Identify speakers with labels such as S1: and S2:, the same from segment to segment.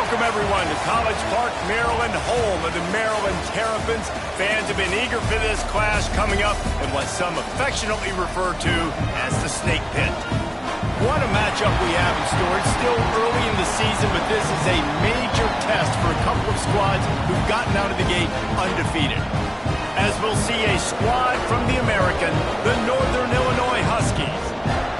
S1: Welcome, everyone, to College Park, Maryland, home of the Maryland Terrapins. Fans have been eager for this clash coming up in what some affectionately refer to as the Snake Pit. What a matchup we have in store. It's still early in the season, but this is a major test for a couple of squads who've gotten out of the gate undefeated. As we'll see a squad from the American, the Northern Illinois Huskies,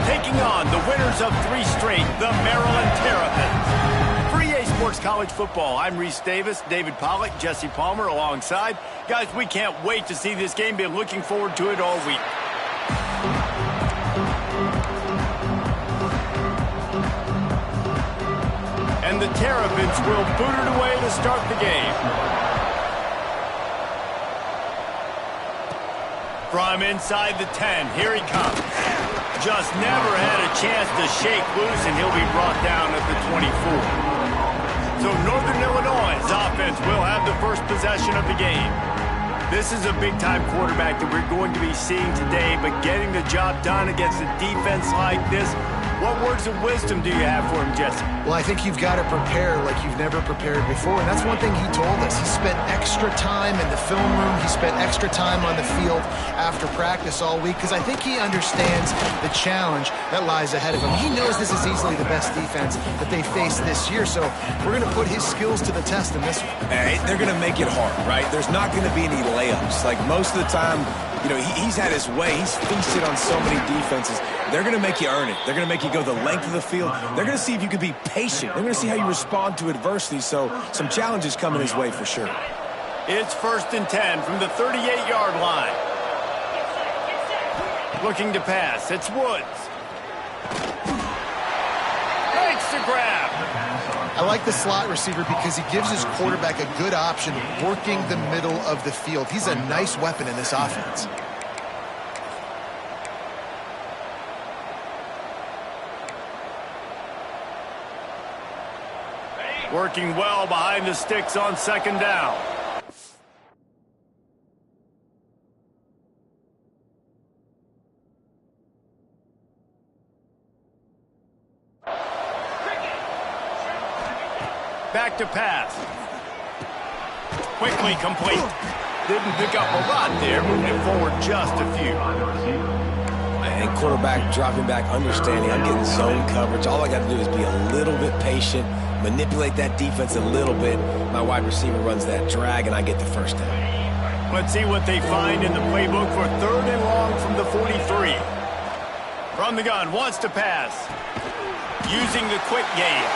S1: taking on the winners of 3 straight, the Maryland Terrapins. For EA Sports College Football, I'm Reese Davis, David Pollack, Jesse Palmer alongside. Guys, we can't wait to see this game. Been looking forward to it all week. And the Terrapins will boot it away to start the game. From inside the 10, here he comes. Just never had a chance to shake loose, and he'll be brought down at the 24. So Northern Illinois' offense will have the first possession of the game. This is a big-time quarterback that we're going to be seeing today, but getting the job done against a defense like this, what words of wisdom do you have for him, Jesse?
S2: Well, I think you've got to prepare like you've never prepared before, and that's one thing he told us. He spent extra time in the film room. He spent extra time on the field after practice all week because I think he understands the challenge that lies ahead of him. He knows this is easily the best defense that they face this year, so we're going to put his skills to the test in this one.
S3: Hey, they're going to make it hard, right? There's not going to be any layups. Like most of the time, you know, he's had his way. He's feasted on so many defenses. They're going to make you earn it. They're going to make you go the length of the field. They're going to see if you can be patient. They're going to see how you respond to adversity. So some challenges coming his way for sure.
S1: It's 1st and 10 from the 38-yard line. Looking to pass. It's Woods. Makes the grab.
S2: I like the slot receiver because he gives his quarterback a good option working the middle of the field. He's a nice weapon in this offense.
S1: Working well behind the sticks on 2nd down. Back to pass. Quickly complete. Didn't pick up a lot there, moving forward just a few.
S3: And quarterback dropping back, understanding I'm getting zone coverage. All I got to do is be a little bit patient, manipulate that defense a little bit. My wide receiver runs that drag, and I get the first down.
S1: Let's see what they find in the playbook for 3rd and long from the 43. From the gun, wants to pass. Using the quick game.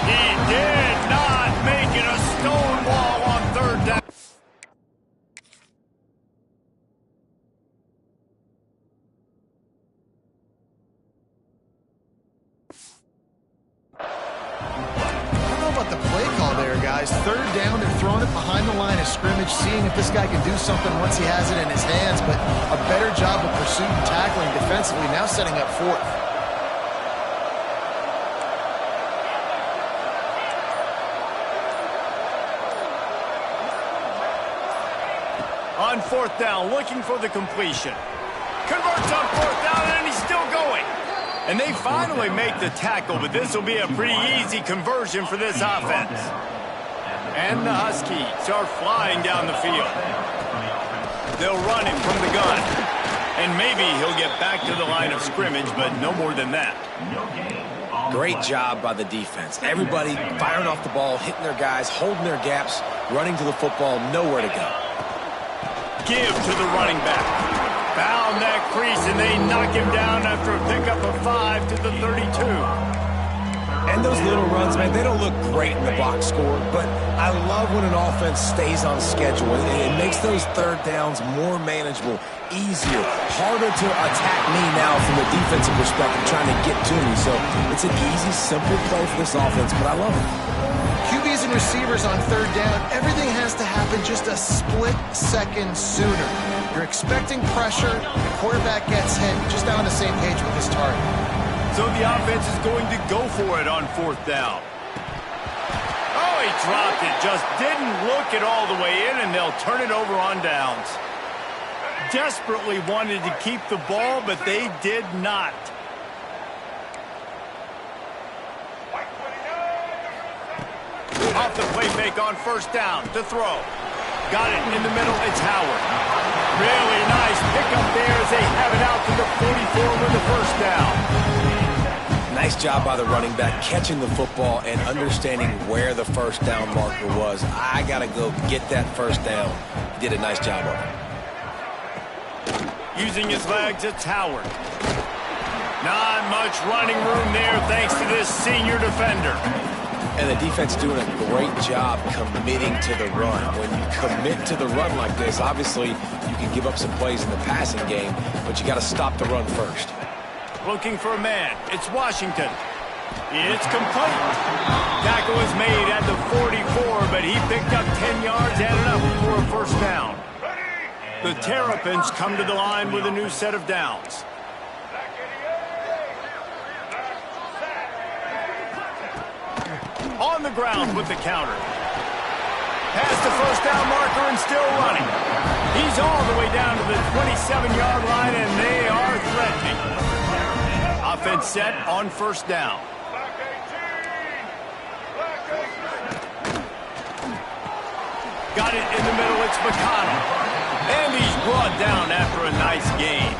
S1: He did not make it a stone wall on 3rd down.
S2: Guys, 3rd down, they're throwing it behind the line of scrimmage, seeing if this guy can do something once he has it in his hands, but a better job of pursuit and tackling defensively, now setting up 4th.
S1: On 4th down, looking for the completion. Converts on 4th down, and he's still going. And they finally make the tackle, but this will be a pretty easy conversion for this offense. And the Huskies are flying down the field. They'll run him from the gun. And maybe he'll get back to the line of scrimmage, but no more than that.
S3: Great job by the defense. Everybody firing off the ball, hitting their guys, holding their gaps, running to the football, nowhere to go.
S1: Give to the running back. Found that crease, and they knock him down after a pickup of 5 to the 32.
S3: And those little runs, man, they don't look great in the box score, but I love when an offense stays on schedule. It makes those 3rd downs more manageable, easier, harder to attack me now from a defensive perspective, trying to get to me. So it's an easy, simple play for this offense, but I love it.
S2: QBs and receivers on 3rd down, everything has to happen just a split second sooner. You're expecting pressure, the quarterback gets hit, just not on the same page with his target.
S1: So the offense is going to go for it on 4th down. Oh, he dropped it. Just didn't look it all the way in, and they'll turn it over on downs. Desperately wanted to keep the ball, but they did not. Off the play fake on first down to throw. Got it in the middle. It's Howard. Really nice pickup there as they have it out to the 44 with the first down.
S3: Nice job by the running back catching the football and understanding where the first down marker was. I got to go get that first down. He did a nice job of it.
S1: Using his legs, it's Howard. Not much running room there thanks to this senior defender.
S3: And the defense doing a great job committing to the run. When you commit to the run like this, obviously you can give up some plays in the passing game, but you got to stop the run first.
S1: Looking for a man. It's Washington. It's complete. Tackle is made at the 44, but he picked up 10 yards, added up for a first down. The Terrapins come to the line with a new set of downs. On the ground with the counter. Past the first down marker and still running. He's all the way down to the 27-yard line, and they are threatening. Offense set on first down. Got it in the middle. It's McConnell. And he's brought down after a nice gain.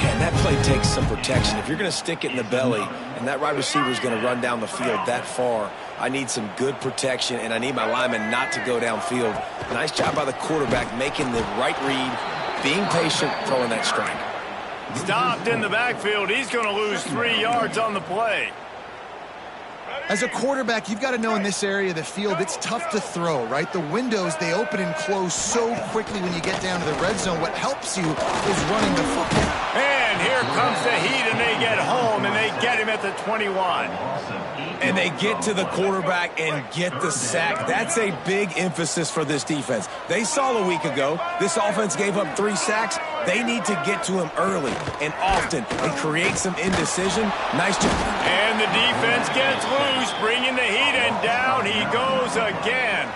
S3: And that play takes some protection. If you're going to stick it in the belly and that wide receiver is going to run down the field that far, I need some good protection, and I need my lineman not to go downfield. Nice job by the quarterback making the right read, being patient, throwing that strike.
S1: Stopped in the backfield. He's going to lose 3 yards on the play.
S2: As a quarterback, you've got to know in this area of the field, it's tough to throw, right? The windows, they open and close so quickly when you get down to the red zone. What helps you is running the football.
S1: And here comes the heat, and they get home, and they get him at the 21.
S3: And they get to the quarterback and get the sack. That's a big emphasis for this defense. They saw a week ago, this offense gave up 3 sacks. They need to get to him early and often and create some indecision. Nice job.
S1: And the defense gets loose, bringing the heat, and down he goes again.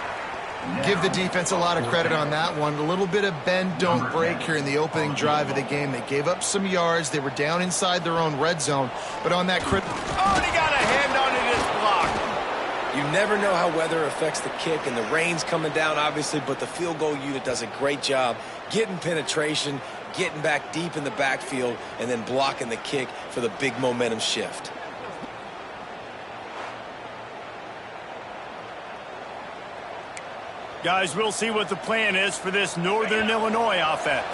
S2: Give the defense a lot of credit on that one. A little bit of bend, don't break here in the opening drive of the game. They gave up some yards. They were down inside their own red zone. But on that
S1: Oh, and he got a hand on it. It's blocked.
S3: You never know how weather affects the kick, and the rain's coming down, obviously, but the field goal unit does a great job getting penetration, getting back deep in the backfield, and then blocking the kick for the big momentum shift.
S1: Guys, we'll see what the plan is for this Northern Illinois offense.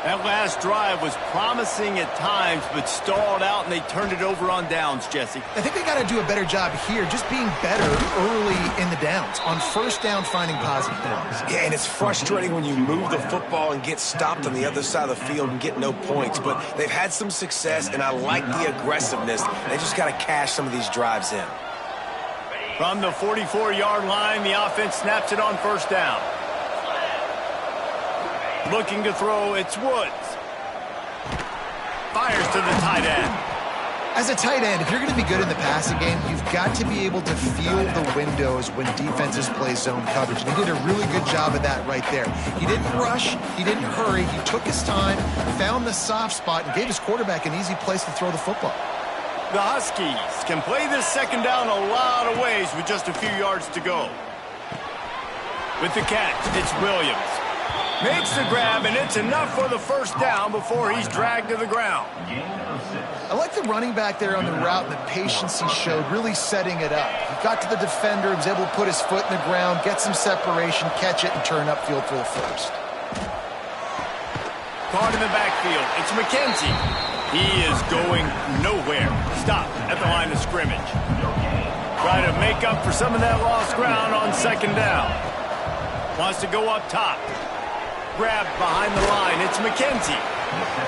S1: That last drive was promising at times, but stalled out, and they turned it over on downs, Jesse.
S2: I think they got to do a better job here, just being better early in the downs. On first down, finding positive downs.
S3: Yeah, and it's frustrating when you move the football and get stopped on the other side of the field and get no points. But they've had some success, and I like the aggressiveness. They just got to cash some of these drives in.
S1: From the 44-yard line, the offense snaps it on first down. Looking to throw, it's Woods. Fires to the tight end.
S2: As a tight end, if you're going to be good in the passing game, you've got to be able to feel the windows when defenses play zone coverage. And he did a really good job of that right there. He didn't rush. He didn't hurry. He took his time, found the soft spot, and gave his quarterback an easy place to throw the football.
S1: The Huskies can play this second down a lot of ways with just a few yards to go. With the catch, it's Williams. Makes the grab, and it's enough for the first down before he's dragged to the ground.
S2: I like the running back there on the route and the patience he showed, really setting it up. He got to the defender, was able to put his foot in the ground, get some separation, catch it, and turn upfield for the first.
S1: Caught in the backfield, it's McKenzie. He is going nowhere. Stop at the line of scrimmage. Try to make up for some of that lost ground on second down. Wants to go up top. Grabbed behind the line. It's McKenzie.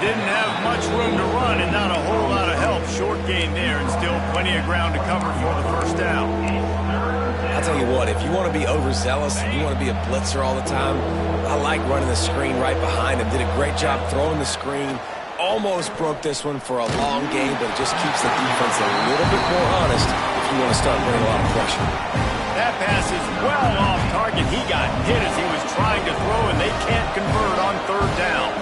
S1: Didn't have much room to run and not a whole lot of help. Short gain there and still plenty of ground to cover for the first down.
S3: I'll tell you what, if you want to be overzealous and you want to be a blitzer all the time, I like running the screen right behind him. Did a great job throwing the screen. Almost broke this one for a long game, but it just keeps the defense a little bit more honest if you want to start putting a lot of pressure.
S1: That pass is well off target. He got hit as he was trying to throw, and they can't convert on third down.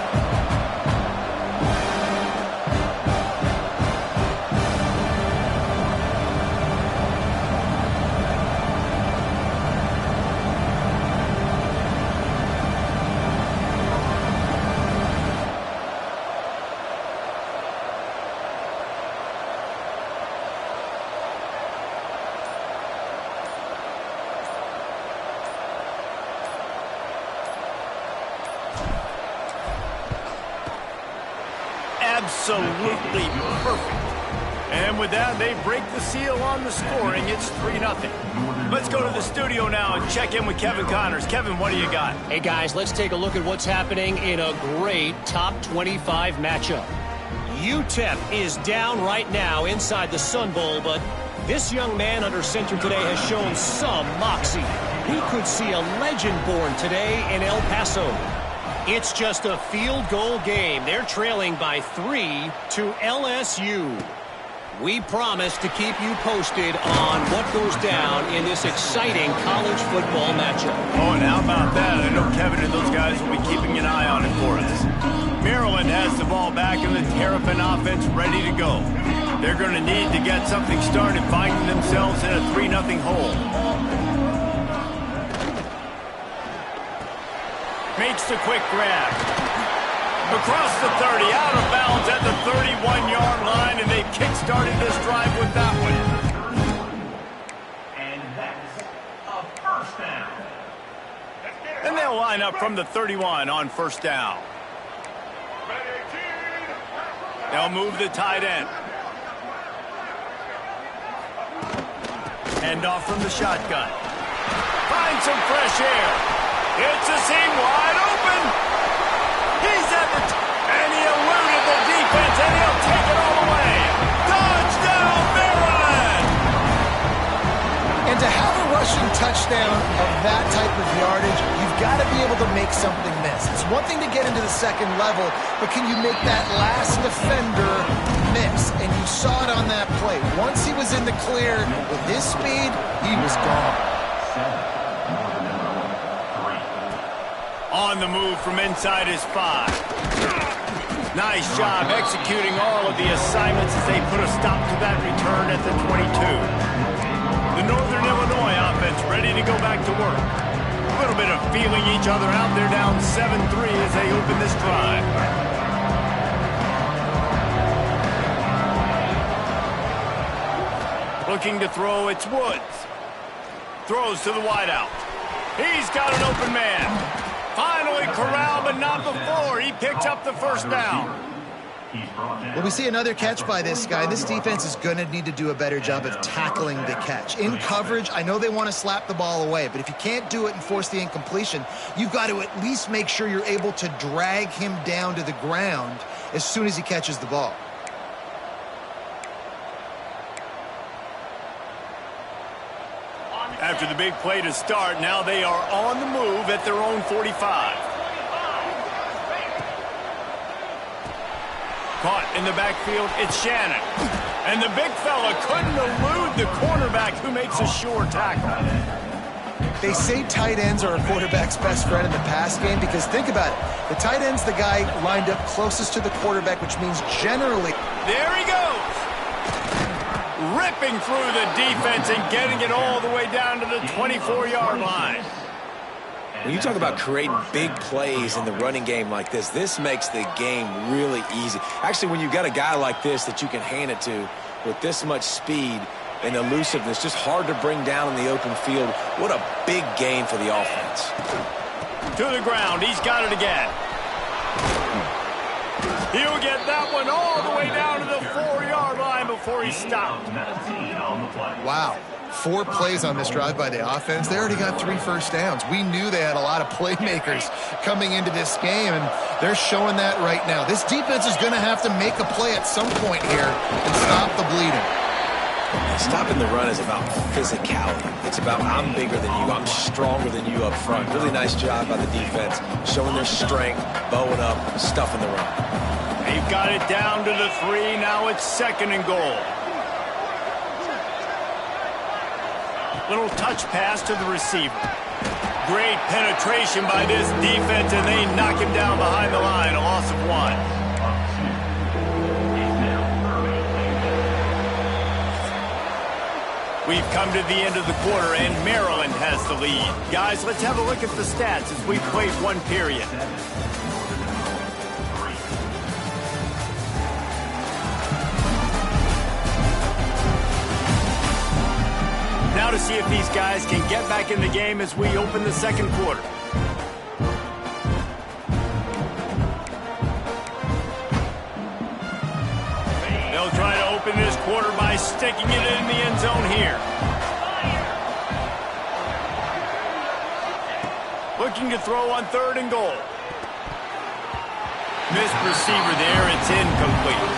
S1: absolutely perfect. And with that, they break the seal on the scoring. It's 3-0. Let's go to the studio now and check in with Kevin Connors. Kevin, what do you got?
S4: Hey, guys, let's take a look at what's happening in a great top 25 matchup. UTEP is down right now inside the Sun Bowl, but this young man under center today has shown some moxie. He could see a legend born today in El Paso. It's just a field goal game. They're trailing by 3 to LSU. We promise to keep you posted on what goes down in this exciting college football matchup.
S1: Oh, and how about that? I know Kevin and those guys will be keeping an eye on it for us. Maryland has the ball back and the Terrapin offense ready to go. They're going to need to get something started, finding themselves in a 3-0 hole. Makes the quick grab. Across the 30, out of bounds at the 31-yard line, and they've kick-started this drive with that one.
S5: And that's a first down.
S1: And they'll line up from the 31 on first down. They'll move the tight end. Hand off from the shotgun. Find some fresh air. It's a seam wide open. He's at the and he eluded the defense, and he'll take it all the way. Touchdown, Maryland!
S2: And to have a rushing touchdown of that type of yardage, you've got to be able to make something miss. It's one thing to get into the second level, but can you make that last defender miss? And you saw it on that play. Once he was in the clear with his speed, he was gone.
S1: On the move from inside his 5. Nice job executing all of the assignments as they put a stop to that return at the 22. The Northern Illinois offense ready to go back to work. A little bit of feeling each other out. They're down 7-3 as they open this drive. Looking to throw, it's Woods. Throws to the wideout. He's got an open man. Finally corralled, but not before. He picks up the first down.
S2: Well, we see another catch by this guy. This defense is going to need to do a better job of tackling the catch. In coverage, I know they want to slap the ball away, but if you can't do it and force the incompletion, you've got to at least make sure you're able to drag him down to the ground as soon as he catches the ball.
S1: After the big play to start, now they are on the move at their own 45. Caught in the backfield, it's Shannon. And the big fella couldn't elude the cornerback who makes a sure tackle.
S2: They say tight ends are a quarterback's best friend in the pass game because think about it. The tight end's the guy lined up closest to the quarterback, which means generally...
S1: There he goes! Ripping through the defense and getting it all the way down to the 24-yard line.
S3: When you talk about creating big plays in the running game like this, this makes the game really easy. Actually, when you've got a guy like this that you can hand it to with this much speed and elusiveness, just hard to bring down in the open field, what a big game for the offense.
S1: To the ground, he's got it again. He'll get that one all the way down to the 4-yard line before he stopped.
S2: Wow. 4 plays on this drive by the offense. They already got 3 first downs. We knew they had a lot of playmakers coming into this game, and they're showing that right now. This defense is going to have to make a play at some point here and stop the bleeding.
S3: Stopping the run is about physicality. It's about I'm bigger than you, I'm stronger than you up front. Really nice job by the defense, showing their strength, bowing up, stuffing the run.
S1: They've got it down to the 3. Now it's 2nd and goal. Little touch pass to the receiver. Great penetration by this defense, and they knock him down behind the line. A loss of 1. We've come to the end of the quarter, and Maryland has the lead. Guys, let's have a look at the stats as we've played 1 period. Now to see if these guys can get back in the game as we open the 2nd quarter. quarter by sticking it in the end zone here. Looking to throw on 3rd and goal. Missed receiver there. It's incomplete.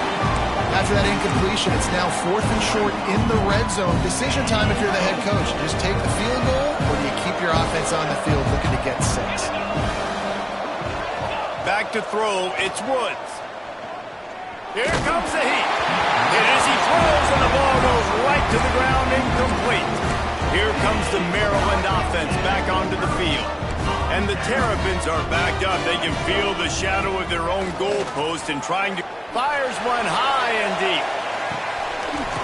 S2: After that incompletion, it's now 4th and short in the red zone. Decision time if you're the head coach. Just take the field goal, or do you keep your offense on the field looking to get 6?
S1: Back to throw, it's Woods. Here comes the heat. And as he throws, and the ball goes right to the ground, incomplete. Here comes the Maryland offense back onto the field. And the Terrapins are backed up. They can feel the shadow of their own goalpost and trying to... Fires one high and deep.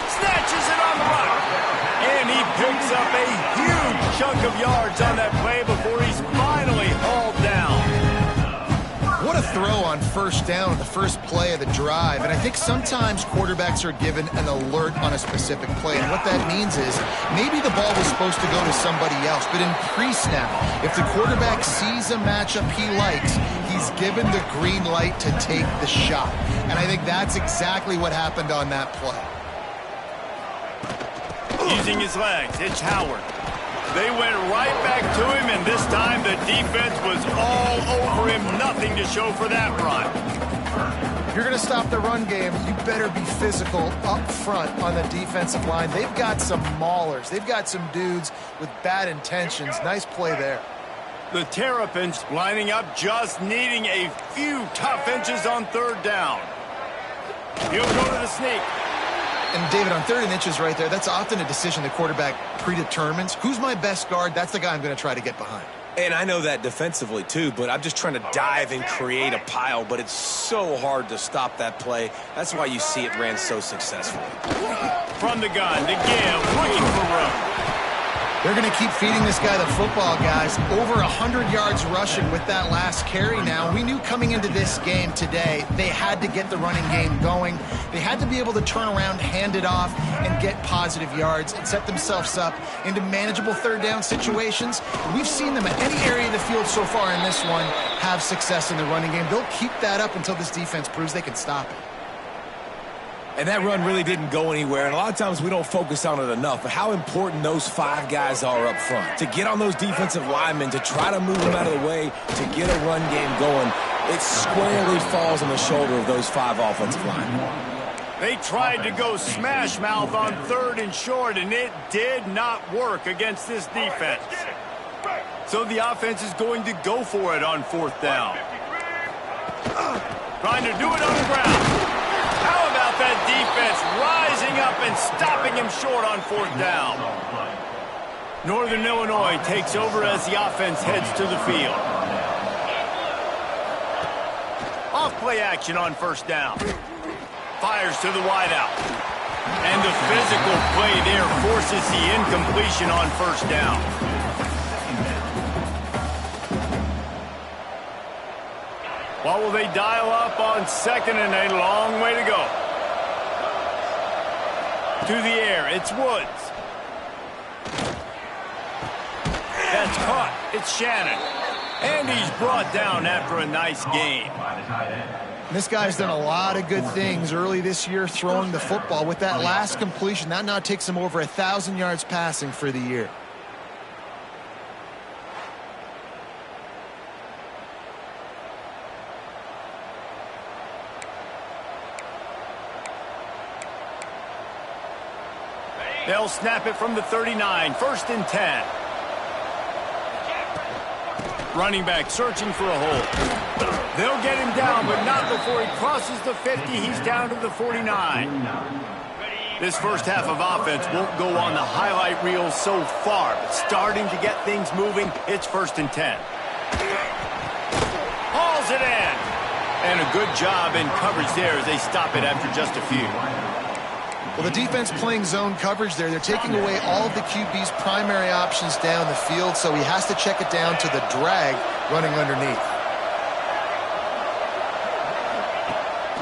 S1: Snatches it on the run. And he picks up a huge chunk of yards on that play before he's finally hauled down.
S2: What a throw on 1st down, the first play of the drive. And I think sometimes quarterbacks are given an alert on a specific play. And what that means is maybe the ball was supposed to go to somebody else. But in pre-snap, if the quarterback sees a matchup he likes, he's given the green light to take the shot. And I think that's exactly what happened on that play.
S1: Using his legs, it's Howard. They went right back to him, and this time the defense was all over him. Nothing to show for that run.
S2: If you're going to stop the run game, you better be physical up front on the defensive line. They've got some maulers. They've got some dudes with bad intentions. Nice play there.
S1: The Terrapins lining up, just needing a few tough inches on 3rd down. He'll go to the sneak.
S2: And, David, on 3rd and inches right there, that's often a decision the quarterback predetermines. Who's my best guard? That's the guy I'm going to try to get behind.
S3: And I know that defensively, too, but I'm just trying to dive and create a pile, but it's so hard to stop that play. That's why you see it ran so successfully.
S1: From the gun to give, looking for room.
S2: They're going to keep feeding this guy the football, guys. Over 100 yards rushing with that last carry now. We knew coming into this game today, they had to get the running game going. They had to be able to turn around, hand it off, and get positive yards and set themselves up into manageable 3rd down situations. We've seen them at any area of the field so far in this one have success in the running game. They'll keep that up until this defense proves they can stop it.
S3: And that run really didn't go anywhere, and a lot of times we don't focus on it enough, but how important those 5 guys are up front. To get on those defensive linemen, to try to move them out of the way, to get a run game going, it squarely falls on the shoulder of those 5 offensive linemen.
S1: They tried to go smash mouth on 3rd and short, and it did not work against this defense. So the offense is going to go for it on 4th down. Trying to do it on the ground. How about that defense rising up and stopping him short on 4th down? Northern Illinois takes over as the offense heads to the field. Off play action on 1st down. Fires to the wideout. And the physical play there forces the incompletion on 1st down. What will they dial up on 2nd and a long way to go? To the air, it's Woods. That's caught. It's Shannon. And he's brought down after a nice gain.
S2: This guy's done a lot of good things early this year throwing the football. With that last completion, that now takes him over 1,000 yards passing for the year.
S1: They'll snap it from the 39, 1st and 10. Running back searching for a hole. They'll get him down, but not before he crosses the 50. He's down to the 49. This first half of offense won't go on the highlight reel so far, but starting to get things moving, it's 1st and 10. Hauls it in. And a good job in coverage there as they stop it after just a few.
S2: Well, the defense playing zone coverage there. They're taking away all of the QB's primary options down the field, so he has to check it down to the drag running underneath.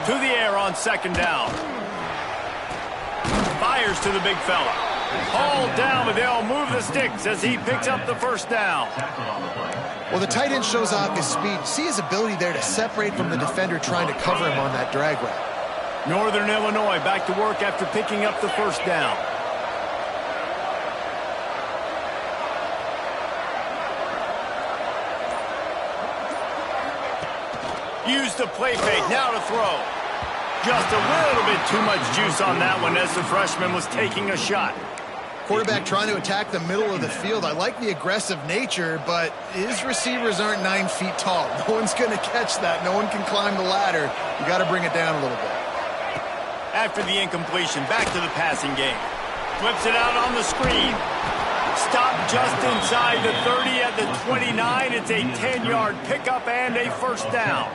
S1: To the air on 2nd down. Fires to the big fella. Hauled down, but they'll move the sticks as he picks up the 1st down.
S2: Well, the tight end shows off his speed. See his ability there to separate from the defender trying to cover him on that drag route.
S1: Northern Illinois back to work after picking up the first down. Use the play fake, now to throw. Just a little bit too much juice on that one as the freshman was taking a shot.
S2: Quarterback trying to attack the middle of the field. I like the aggressive nature, but his receivers aren't 9 feet tall. No one's going to catch that. No one can climb the ladder. You got to bring it down a little bit.
S1: After the incompletion, back to the passing game. Flips it out on the screen. Stopped just inside the 30 at the 29. It's a 10-yard pickup and a first down.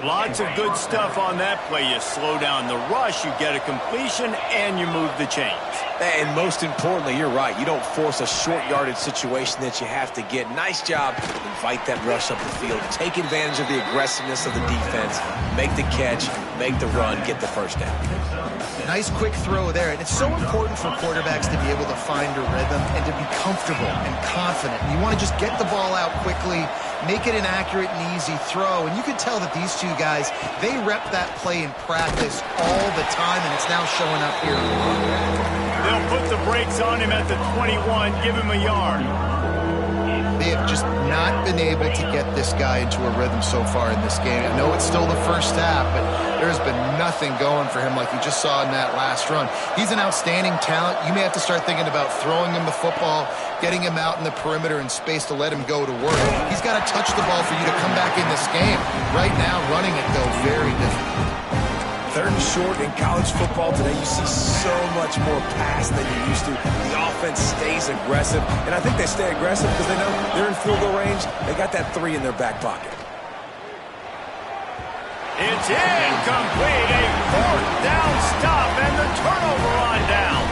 S1: Lots of good stuff on that play. You slow down the rush, you get a completion, and you move the chains.
S3: And most importantly, you're right. You don't force a short yardage situation that you have to get. Nice job. Invite that rush up the field. Take advantage of the aggressiveness of the defense. Make the catch, make the run, get the first down.
S2: Nice quick throw there. And it's so important for quarterbacks to be able to find a rhythm and to be comfortable and confident. You want to just get the ball out quickly, make it an accurate and easy throw. And you can tell that these two guys, they rep that play in practice all the time, and it's now showing up here.
S1: They'll put the brakes on him at the 21, give him a yard.
S2: They have just not been able to get this guy into a rhythm so far in this game. I know it's still the first half, but there's been nothing going for him like you just saw in that last run. He's an outstanding talent. You may have to start thinking about throwing him the football, getting him out in the perimeter in space to let him go to work. He's got to touch the ball for you to come back in this game. Right now, running it, though, very difficult.
S3: Third and short in college football today, you see so much more pass than you used to. The offense stays aggressive, and I think they stay aggressive because they know they're in field goal range. They got that 3 in their back pocket.
S1: It's incomplete, a fourth down stop, and the turnover on downs.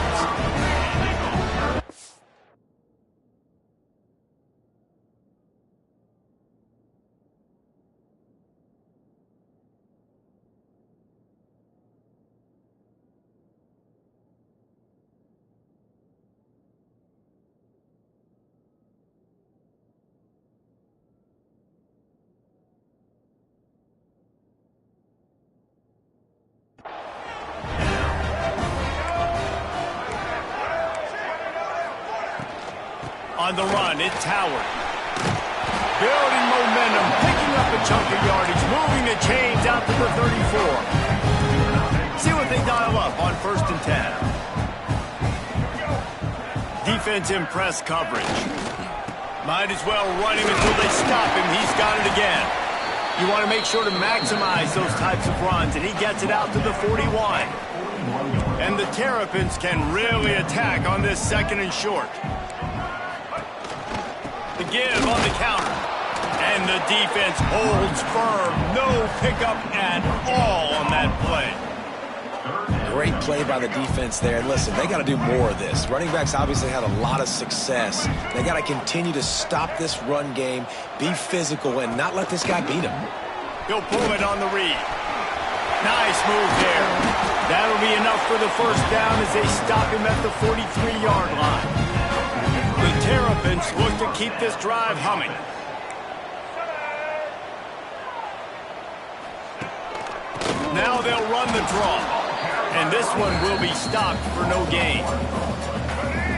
S1: On the run, it's Howard. Building momentum, picking up a chunk of yardage, moving the chains out to the 34. See what they dial up on 1st and 10. Defense in press coverage. Might as well run him until they stop him. He's got it again. You want to make sure to maximize those types of runs, and he gets it out to the 41. And the Terrapins can really attack on this 2nd and short. The give on the counter. And the defense holds firm. No pickup at all on that play.
S3: Great play by the defense there. And listen, they got to do more of this. Running backs obviously had a lot of success. They got to continue to stop this run game, be physical, and not let this guy beat him.
S1: He'll pull it on the read. Nice move there. That'll be enough for the first down as they stop him at the 43-yard line. The Terrapins look to keep this drive humming. Now they'll run the draw. And this one will be stopped for no gain.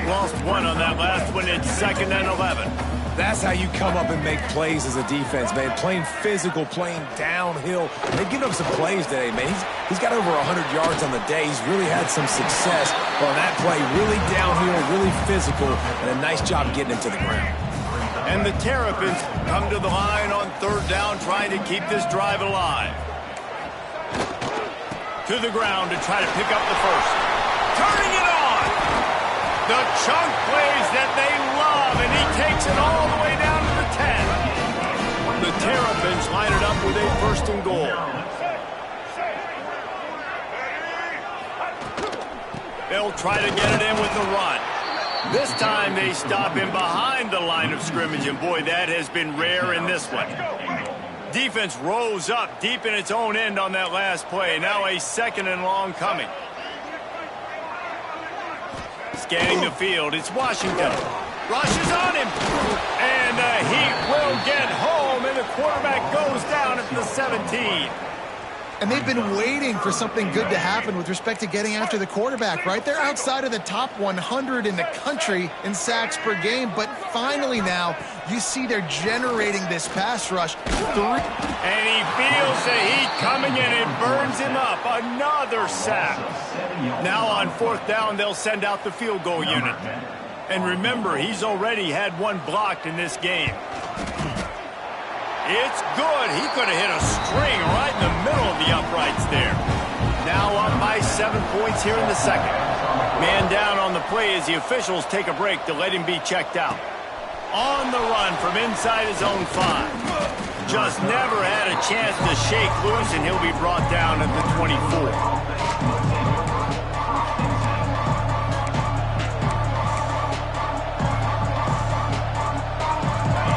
S1: Lost 1 on that last one. It's 2nd and 11.
S3: That's how you come up and make plays as a defense, man. Playing physical, playing downhill. They've given up some plays today, man. He's got over 100 yards on the day. He's really had some success on that play. Really downhill, really physical, and a nice job getting him to the ground.
S1: And the Terrapins come to the line on 3rd down, trying to keep this drive alive. To the ground to try to pick up the first. Turning it on! The chunk plays that they love, and he takes it all the way down to the 10. The Terrapins line it up with a 1st and goal. They'll try to get it in with the run. This time they stop him behind the line of scrimmage, and boy, that has been rare in this one. Defense rose up deep in its own end on that last play. Now a 2nd and long coming. Scanning the field, it's Washington. Rushes on him. And the Heat will get home, and the quarterback goes down at the 17.
S2: And they've been waiting for something good to happen with respect to getting after the quarterback, right? They're outside of the top 100 in the country in sacks per game, but finally now you see they're generating this pass rush.
S1: And he feels the heat coming in and burns him up. Another sack. Now on 4th down, they'll send out the field goal unit. And remember, he's already had one blocked in this game. It's good. He could have hit a string right in the middle of the uprights there. Now up by 7 points here in the second. Man down on the play as the officials take a break to let him be checked out. On the run from inside his own 5. Just never had a chance to shake loose, and he'll be brought down at the 24.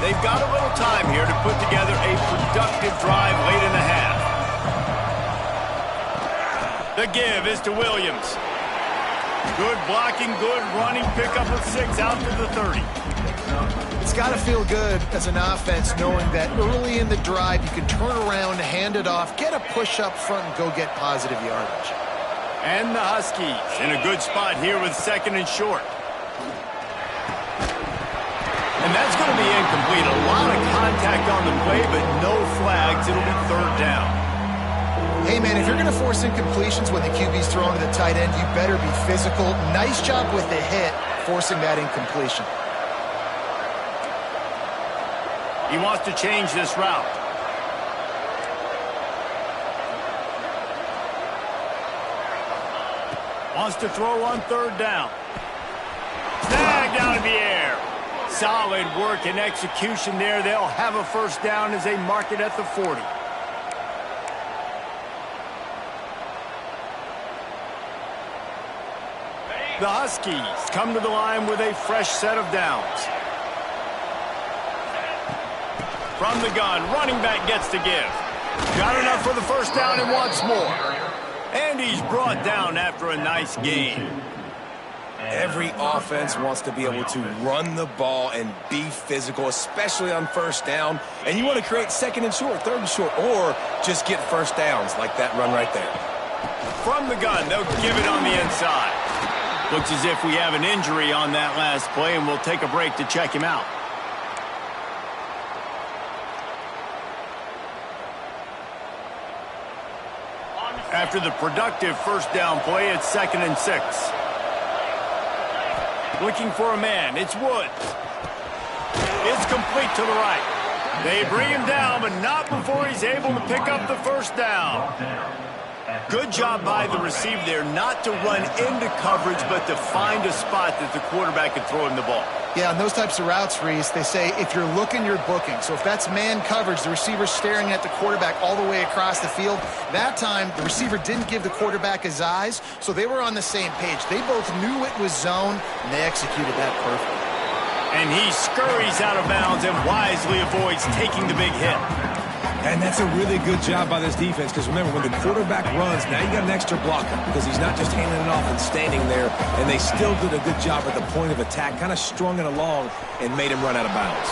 S1: They've got a little time here to put together a productive drive late in the half. The give is to Williams. Good blocking, good running, pickup of 6 out to the 30.
S2: It's got to feel good as an offense knowing that early in the drive you can turn around, hand it off, get a push up front, and go get positive yardage.
S1: And the Huskies in a good spot here with 2nd and short. And that's going to be incomplete. A lot of contact on the play, but no flags. It'll be 3rd down.
S2: Hey, man, if you're going to force incompletions when the QB's throwing to the tight end, you better be physical. Nice job with the hit, forcing that incompletion.
S1: He wants to change this route. Wants to throw on 3rd down. Snag down in the air. Solid work and execution there. They'll have a 1st down as they mark it at the 40. The Huskies come to the line with a fresh set of downs. From the gun, running back gets to give. Got enough for the 1st down and wants more. And he's brought down after a nice gain.
S3: Every offense wants to be able to run the ball and be physical, especially on 1st down. And you want to create 2nd and short, 3rd and short, or just get 1st downs like that run right there.
S1: From the gun, they'll give it on the inside. Looks as if we have an injury on that last play, and we'll take a break to check him out. After the productive 1st down play, it's 2nd and 6. Looking for a man. It's Woods. It's complete to the right. They bring him down, but not before he's able to pick up the 1st down. Good job by the receiver there not to run into coverage, but to find a spot that the quarterback can throw him the ball.
S2: Yeah, on those types of routes, Reese, they say if you're looking, you're booking. So if that's man coverage, the receiver's staring at the quarterback all the way across the field. That time, the receiver didn't give the quarterback his eyes, so they were on the same page. They both knew it was zone, and they executed that perfectly.
S1: And he scurries out of bounds and wisely avoids taking the big hit.
S3: And that's a really good job by this defense, because remember, when the quarterback runs, now you got an extra blocker, because he's not just handing it off and standing there, and they still did a good job at the point of attack, kind of strung it along and made him run out of bounds.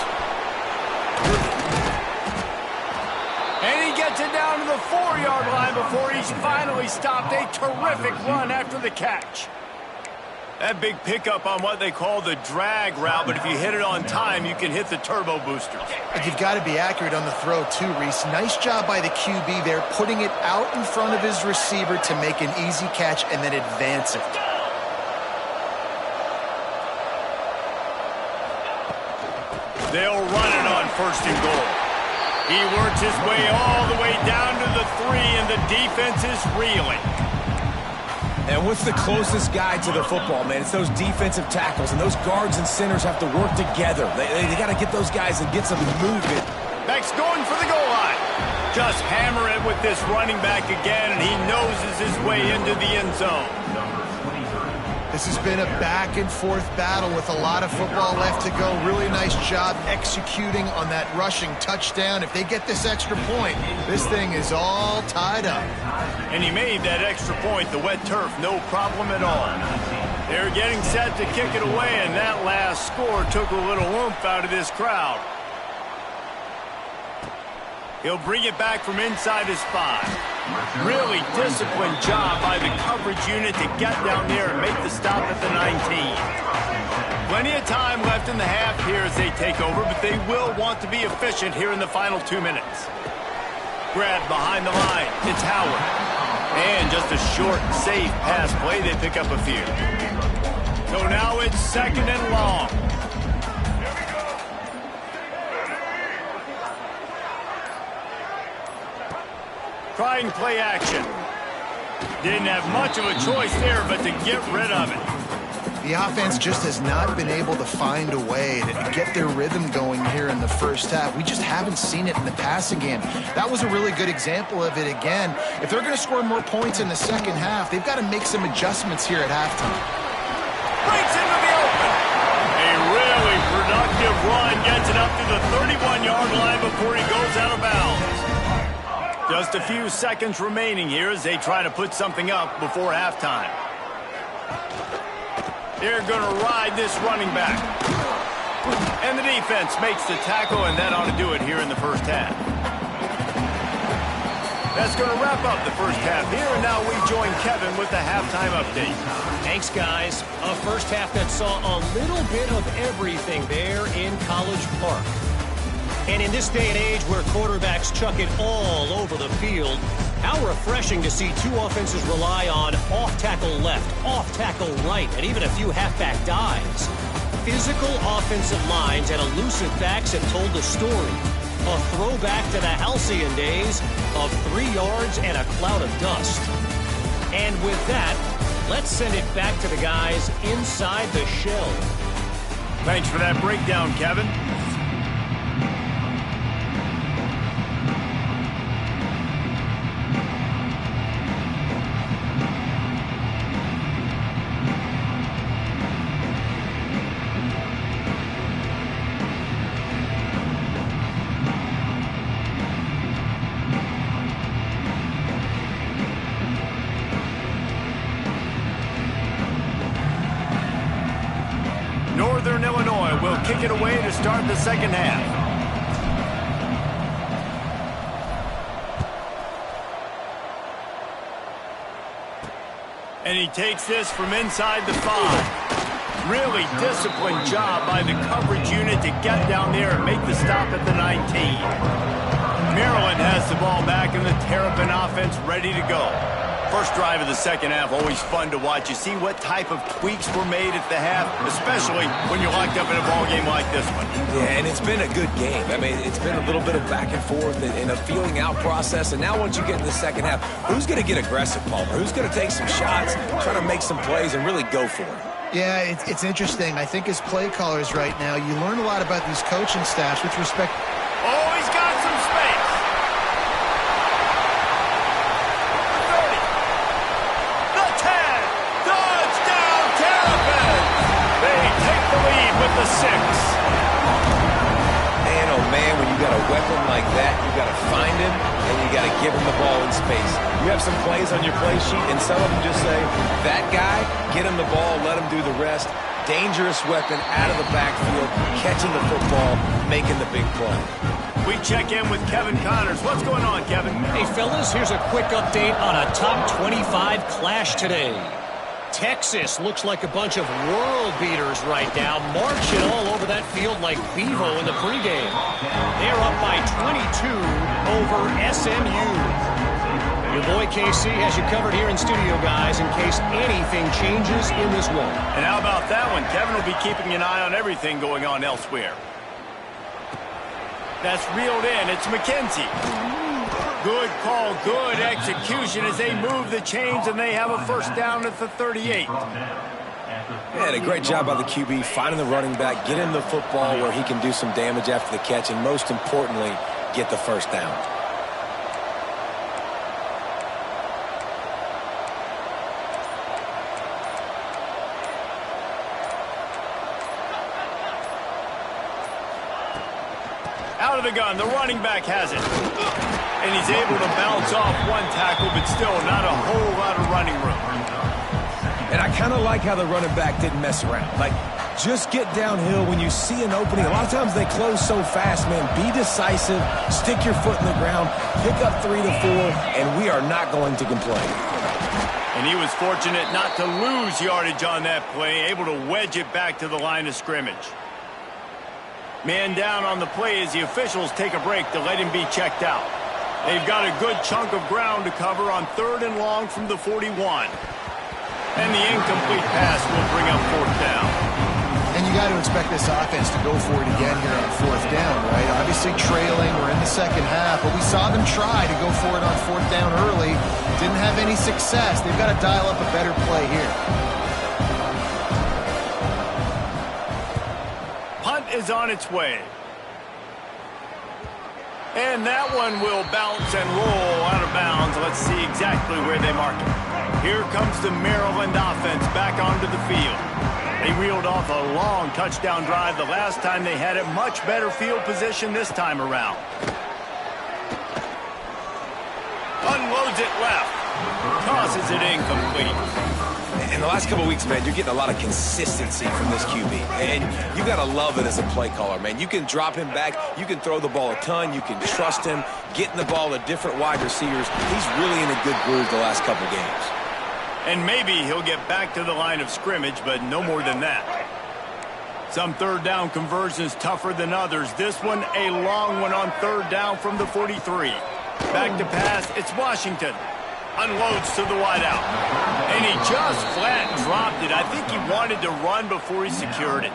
S1: And he gets it down to the 4-yard line before he's finally stopped. A terrific run after the catch. That big pickup on what they call the drag route, but if you hit it on time, you can hit the turbo boosters.
S2: But you've got to be accurate on the throw too, Reese. Nice job by the QB there, putting it out in front of his receiver to make an easy catch and then advance it.
S1: They'll run it on 1st and goal. He works his way all the way down to the 3, and the defense is reeling.
S3: And what's the closest guy to the football, man? It's those defensive tackles, and those guards and centers have to work together. They got to get those guys and get some movement.
S1: Beck's going for the goal line. Just hammer it with this running back again, and he noses his way into the end zone.
S2: This has been a back-and-forth battle with a lot of football left to go. Really nice job executing on that rushing touchdown. If they get this extra point, this thing is all tied up.
S1: And he made that extra point, the wet turf, no problem at all. They're getting set to kick it away, and that last score took a little oomph out of this crowd. He'll bring it back from inside his 5. Really disciplined job by the coverage unit to get down there and make the stop at the 19. Plenty of time left in the half here as they take over, but they will want to be efficient here in the final 2 minutes. Grab behind the line. It's Howard. And just a short, safe pass play. They pick up a few. So now it's 2nd and long. Trying play action. Didn't have much of a choice there, but to get rid of it.
S2: The offense just has not been able to find a way to get their rhythm going here in the first half. We just haven't seen it in the passing game. That was a really good example of it again. If they're going to score more points in the second half, they've got to make some adjustments here at halftime.
S1: Breaks into the open. A really productive run gets it up to the 31-yard line before he goes out of bounds. Just a few seconds remaining here as they try to put something up before halftime. They're going to ride this running back. And the defense makes the tackle, and that ought to do it here in the first half. That's going to wrap up the first half here, and now we join Kevin with the halftime update.
S4: Thanks, guys. A first half that saw a little bit of everything there in College Park. And in this day and age where quarterbacks chuck it all over the field, how refreshing to see two offenses rely on off-tackle left, off-tackle right, and even a few halfback dives. Physical offensive lines and elusive backs have told the story. A throwback to the halcyon days of 3 yards and a cloud of dust. And with that, let's send it back to the guys inside the shell.
S1: Thanks for that breakdown, Kevin. Northern Illinois will kick it away to start the second half. And he takes this from inside the 5. Really disciplined job by the coverage unit to get down there and make the stop at the 19. Maryland has the ball back and the Terrapin offense ready to go. First drive of the second half, always fun to watch. You see what type of tweaks were made at the half, especially when you're locked up in a ball game like this one.
S3: Yeah, and it's been a good game. I mean, it's been a little bit of back and forth and a feeling out process. And now once you get in the second half, who's going to get aggressive, Palmer? Who's going to take some shots, try to make some plays, and really go for it?
S2: Yeah, it's interesting. I think as play callers right now, you learn a lot about these coaching staffs with respect.
S1: Oh, he's got some space. The 6.
S3: Man, oh man, when you got a weapon like that, you got to find him and you got to give him the ball in space. You have some plays on your play sheet, and some of them just say, that guy, get him the ball, let him do the rest. Dangerous weapon out of the backfield, catching the football, making the big play.
S1: We check in with Kevin Connors. What's going on, Kevin?
S4: Hey, fellas, here's a quick update on a top 25 clash today. Texas looks like a bunch of world beaters right now, marching all over that field like Bevo in the pregame. They're up by 22 over SMU. Your boy KC has you covered here in studio, guys, in case anything changes in this one.
S1: And how about that one? Kevin will be keeping an eye on everything going on elsewhere. That's reeled in. It's McKenzie. Good call, good execution as they move the chains, and they have a first down at the 38.
S3: Yeah, a great job by the QB, finding the running back, get him the football where he can do some damage after the catch, and most importantly, get the first down.
S1: Out of the gun, the running back has it. And he's able to bounce off one tackle, but still not a whole lot of running room.
S3: And I kind of like how the running back didn't mess around. Like, Just get downhill when you see an opening. A lot of times they close so fast, man. Be decisive, stick your foot in the ground, pick up 3 to 4, and we are not going to complain.
S1: And he was fortunate not to lose yardage on that play, able to wedge it back to the line of scrimmage. Man down on the play as the officials take a break to let him be checked out. They've got a good chunk of ground to cover on 3rd and long from the 41. And the incomplete pass will bring up 4th down.
S2: And you got to expect this offense to go for it again here on 4th down, right? Obviously trailing, we're in the second half, but we saw them try to go for it on 4th down early. Didn't have any success. They've got to dial up a better play here.
S1: Punt is on its way. And that one will bounce and roll out of bounds. Let's see exactly where they mark it. Here comes the Maryland offense back onto the field. They reeled off a long touchdown drive the last time they had it. Much better field position this time around. Unloads it left. Tosses it incomplete.
S3: In the last couple of weeks, man, you're getting a lot of consistency from this QB. And you got to love it as a play caller, man. You can drop him back. You can throw the ball a ton. You can trust him, getting the ball to different wide receivers. He's really in a good groove the last couple of games.
S1: And maybe he'll get back to the line of scrimmage, but no more than that. Some 3rd down conversions tougher than others. This one, a long one on 3rd down from the 43. Back to pass, it's Washington. Unloads to the wideout. And he just flat dropped it. I think he wanted to run before he secured it.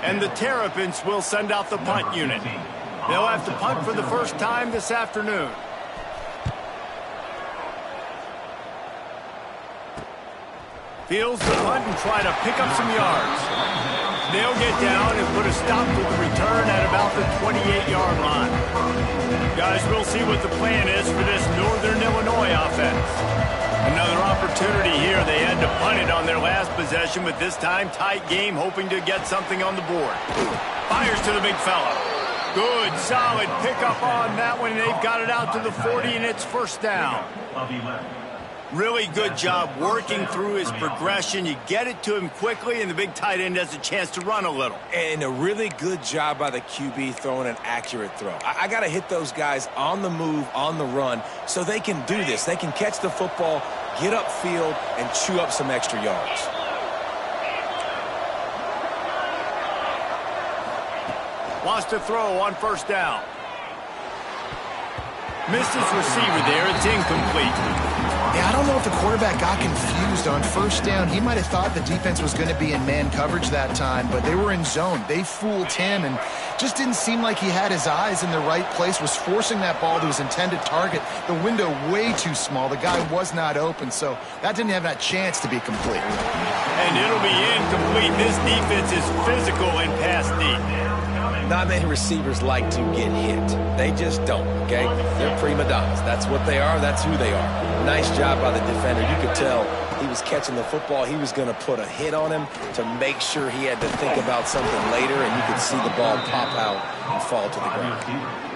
S1: And the Terrapins will send out the punt unit. They'll have to punt for the first time this afternoon. Fields the punt and try to pick up some yards. They'll get down and put a stop to the return at about the 28-yard line. Guys, we'll see what the plan is for this Northern Illinois offense. Another opportunity here. They had to punt it on their last possession, but this time tight game, hoping to get something on the board. Fires to the big fella. Good, solid pickup on that one. They've got it out to the 40, and it's 1st down. Really good job working through his progression. You get it to him quickly, and the big tight end has a chance to run a little.
S3: And a really good job by the QB throwing an accurate throw. I got to hit those guys on the move, on the run, so they can do this. They can catch the football, get upfield, and chew up some extra yards.
S1: Wants to throw on 1st down. Missed his receiver there. It's incomplete.
S2: Yeah, I don't know if the quarterback got confused on 1st down. He might have thought the defense was going to be in man coverage that time, but they were in zone. They fooled him and just didn't seem like he had his eyes in the right place, was forcing that ball to his intended target. The window way too small. The guy was not open, so that didn't have that chance to be complete.
S1: And it'll be incomplete. This defense is physical and pass deep.
S3: Not many receivers like to get hit. They just don't, okay? They're prima donnas. That's what they are. That's who they are. Nice job by the defender. You could tell he was catching the football. He was going to put a hit on him to make sure he had to think about something later, and you could see the ball pop out and fall to the ground.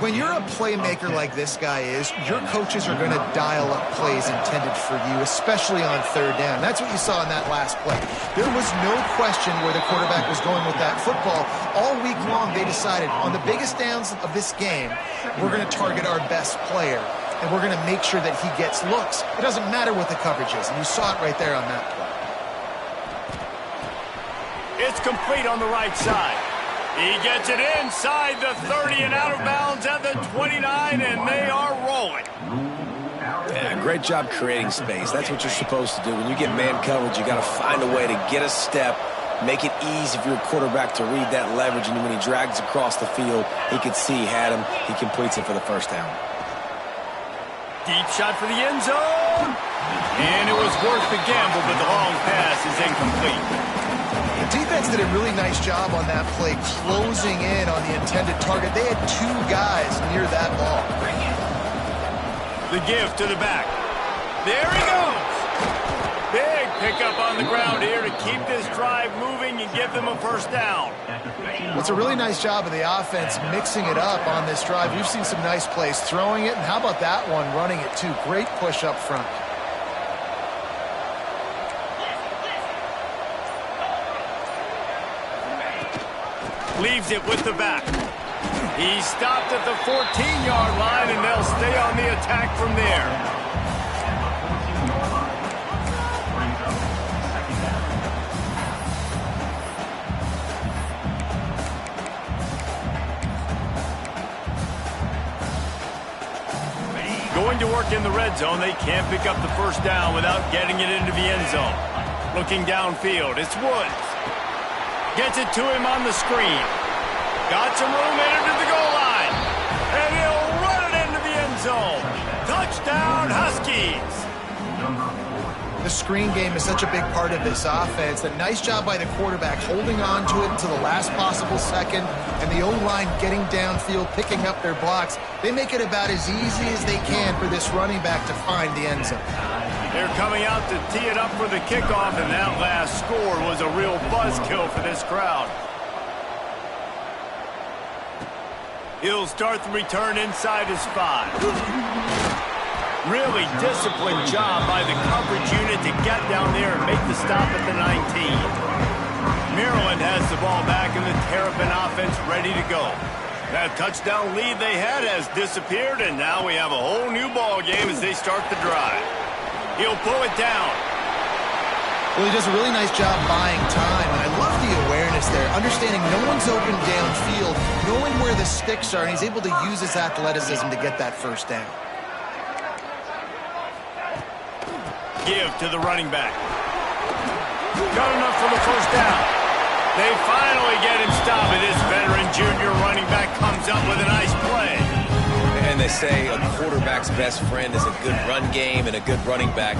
S2: When you're a playmaker like this guy is, your coaches are going to dial up plays intended for you, especially on 3rd down. That's what you saw in that last play. There was no question where the quarterback was going with that football. All week long, they decided on the biggest downs of this game, we're going to target our best player, and we're going to make sure that he gets looks. It doesn't matter what the coverage is, and you saw it right there on that play.
S1: It's complete on the right side. He gets it inside the 30 and out of bounds at the 29, and they are rolling.
S3: Yeah, great job creating space. That's what you're supposed to do. When you get man coverage, you got to find a way to get a step, make it easy for your quarterback to read that leverage, and when he drags across the field, he could see he had him. He completes it for the 1st down.
S1: Deep shot for the end zone. And it was worth the gamble, but the long pass is incomplete.
S2: The defense did a really nice job on that play, closing in on the intended target. They had 2 guys near that ball.
S1: The give to the back. There he goes. Big pickup on the ground here to keep this drive moving and give them a 1st down.
S2: It's a really nice job of the offense mixing it up on this drive. We've seen some nice plays throwing it, and how about that one running it too? Great push up front.
S1: Leaves it with the back. He stopped at the 14-yard line, and they'll stay on the attack from there. Going to work in the red zone. They can't pick up the first down without getting it into the end zone. Looking downfield, it's Woods. Gets it to him on the screen. Got some room into the goal line. And he'll run it into the end zone. Touchdown, Huskies.
S2: The screen game is such a big part of this offense. A nice job by the quarterback holding on to it until the last possible second, and the O-line getting downfield, picking up their blocks. They make it about as easy as they can for this running back to find the end zone.
S1: They're coming out to tee it up for the kickoff, and that last score was a real buzzkill for this crowd. He'll start the return inside his 5. Really disciplined job by the coverage unit to get down there and make the stop at the 19. Maryland has the ball back and the Terrapin offense ready to go. That touchdown lead they had has disappeared, and now we have a whole new ball game as they start the drive. He'll pull it down.
S2: Well, he does a really nice job buying time, and I love the awareness there, understanding no one's open downfield, knowing where the sticks are, and he's able to use his athleticism to get that first down.
S1: Give to the running back. Got enough for the first down. They finally get him stopped, and this veteran junior running back comes up with a nice play.
S3: And they say a quarterback's best friend is a good run game and a good running back.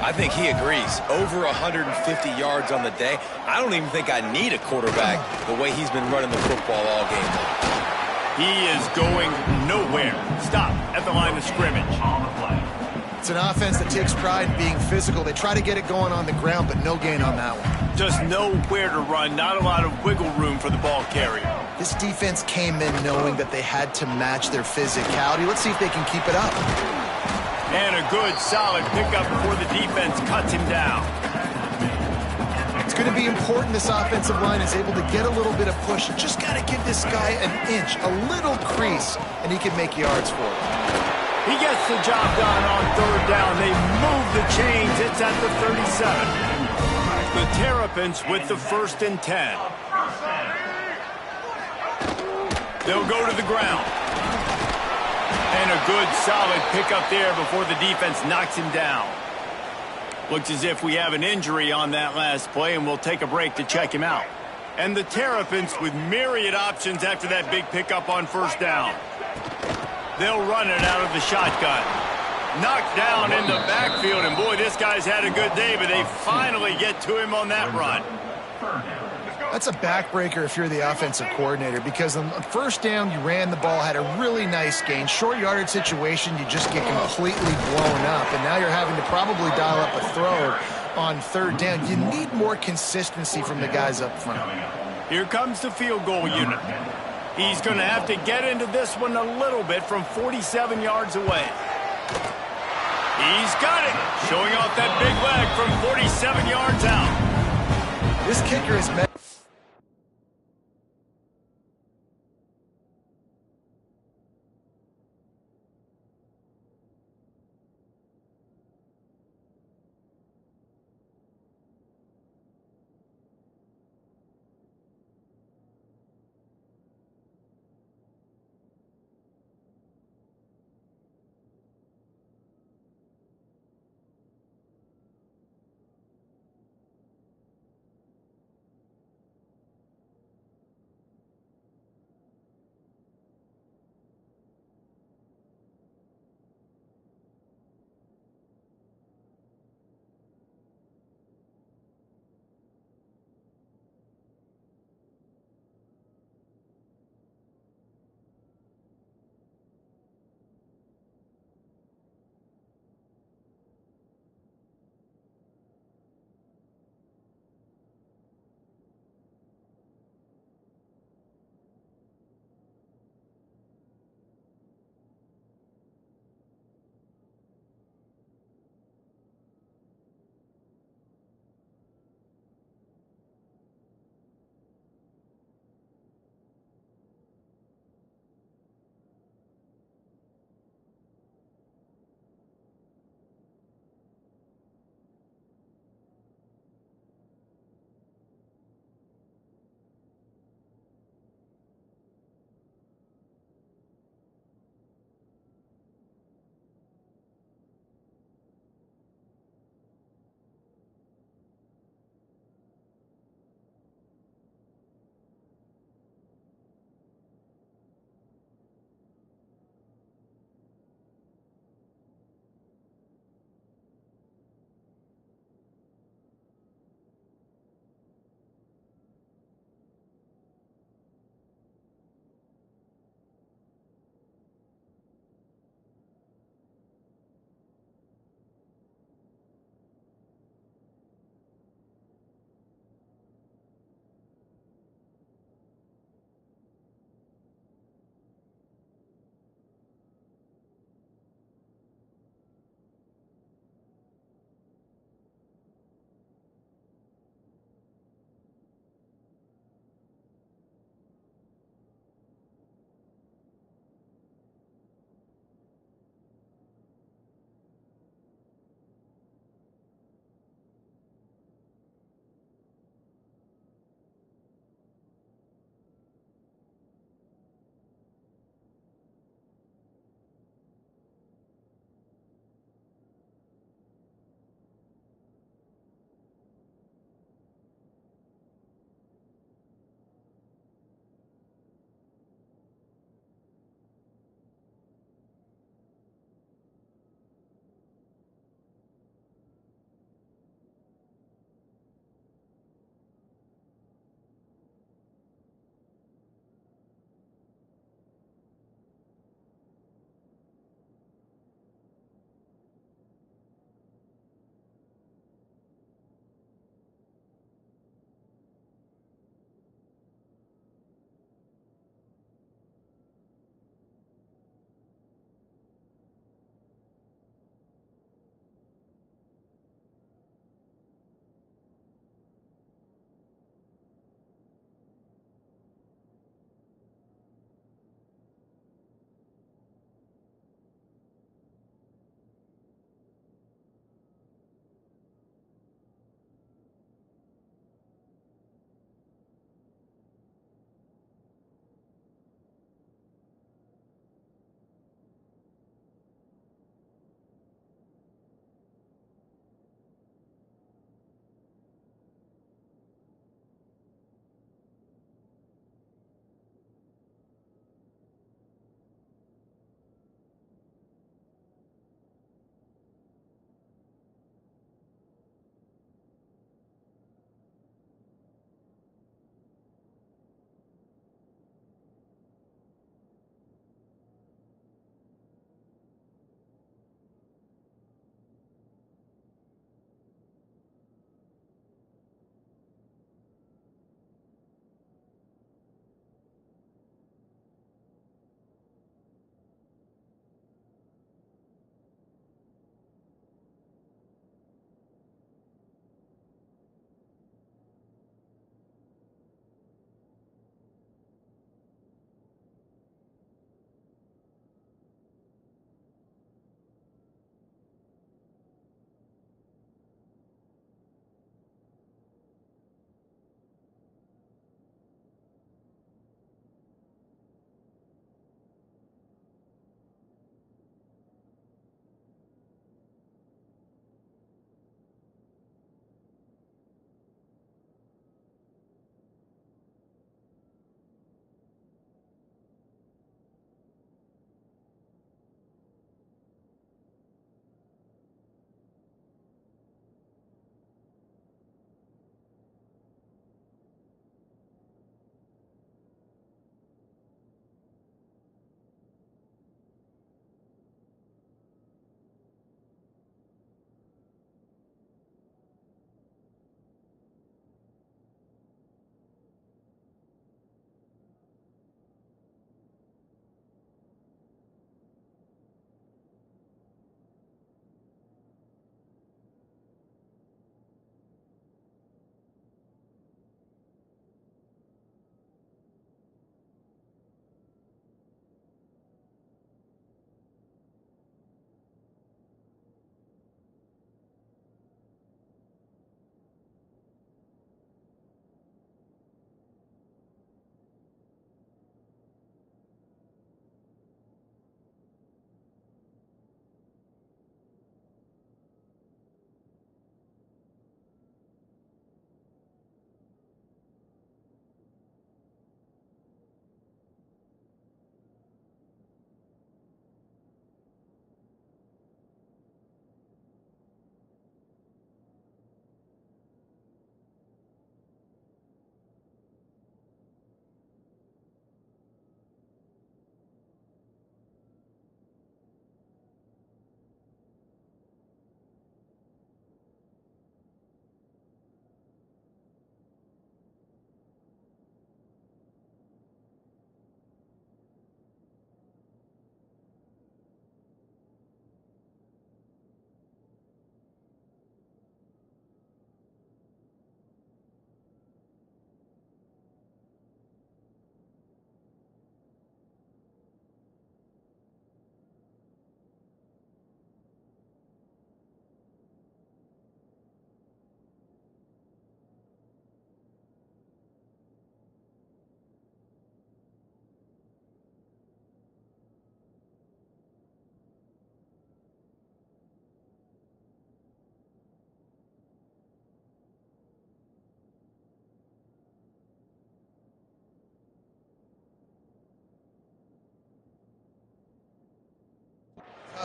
S3: I think he agrees. Over 150 yards on the day. I don't even think I need a quarterback the way he's been running the football all game long.
S1: He is going nowhere. Stop at the line of scrimmage.
S2: It's an offense that takes pride in being physical. They try to get it going on the ground, but no gain on that one.
S1: Just nowhere to run. Not a lot of wiggle room for the ball carrier.
S2: This defense came in knowing that they had to match their physicality. Let's see if they can keep it up.
S1: And a good, solid pickup before the defense cuts him down.
S2: It's going to be important this offensive line is able to get a little bit of push. Just got to give this guy an inch, a little crease, and he can make yards for it.
S1: He gets the job done on third down. They move the chains. It's at the 37. The Terrapins with the 1st and 10. They'll go to the ground. And a good, solid pickup there before the defense knocks him down. Looks as if we have an injury on that last play, and we'll take a break to check him out. And the Terrapins with myriad options after that big pickup on first down. They'll run it out of the shotgun. Knocked down in the backfield, and boy, this guy's had a good day, but they finally get to him on that run.
S2: That's a backbreaker if you're the offensive coordinator, because on first down, you ran the ball, had a really nice gain. Short yardage situation, you just get completely blown up, and now you're having to probably dial up a throw on third down. You need more consistency from the guys up front.
S1: Here comes the field goal unit. He's going to have to get into this one a little bit from 47 yards away. He's got it. Showing off that big leg from 47 yards out.
S2: This kicker is...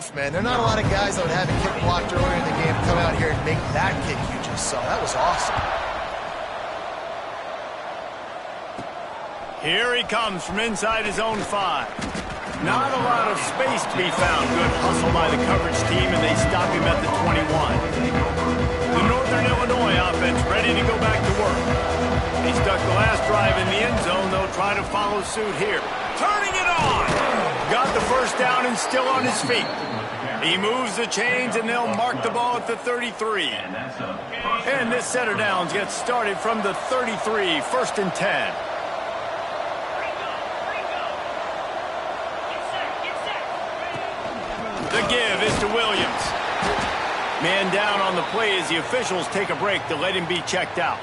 S2: tough, man. There are not a lot of guys that would have a kick blocked earlier in the game come out here and make that kick you just saw. That was awesome.
S1: Here he comes from inside his own 5. Not a lot of space to be found. Good hustle by the coverage team, and they stop him at the 21. The Northern Illinois offense ready to go back to work. He stuck the last drive in the end zone. They'll try to follow suit here. Turning it on! Got the first down and still on his feet. He moves the chains, and they'll mark the ball at the 33. And this set of downs gets started from the 33, 1st and 10. The give is to Williams. Man down on the play as the officials take a break to let him be checked out.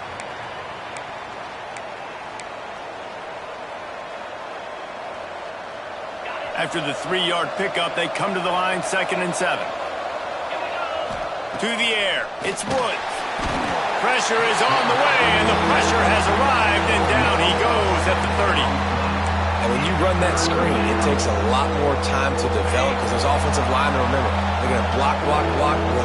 S1: After the 3-yard pickup, they come to the line, 2nd and 7. To the air, it's Woods. Pressure is on the way, and the pressure has arrived, and down he goes at the 30.
S3: And when you run that screen, it takes a lot more time to develop because those offensive linemen, remember, they're going to block,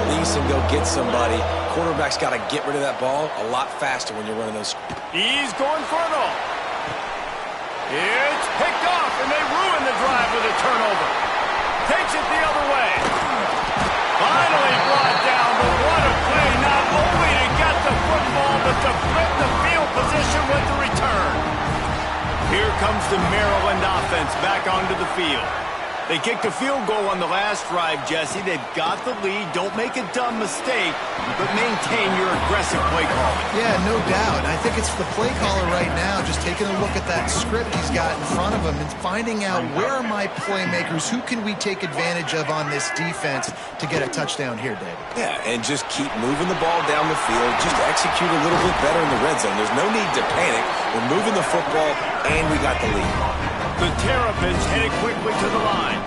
S3: release, and go get somebody. Quarterback's got to get rid of that ball a lot faster when you're running those.
S1: He's going for it all. It's picked off, and they ruin the drive with a turnover. Takes it the other way. Finally brought down, but what a play, not only to get the football, but to flip the field position with the return. Here comes the Maryland offense back onto the field. They kicked a field goal on the last drive, Jesse. They've got the lead. Don't make a dumb mistake, but maintain your aggressive play calling.
S2: Yeah, no doubt. I think it's the play caller right now just taking a look at that script he's got in front of him and finding out where are my playmakers, who can we take advantage of on this defense to get a touchdown here, David.
S3: Yeah, and just keep moving the ball down the field. Just execute a little bit better in the red zone. There's no need to panic. We're moving the football, and we got the lead.
S1: The Terrapins headed quickly to the line.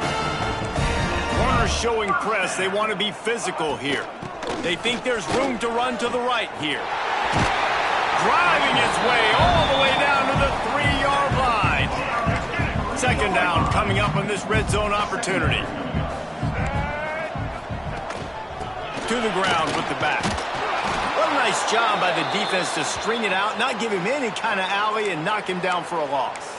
S1: Corners showing press. They want to be physical here. They think there's room to run to the right here. Driving his way all the way down to the 3-yard line. 2nd down coming up on this red zone opportunity. To the ground with the back. What a nice job by the defense to string it out, not give him any kind of alley, and knock him down for a loss.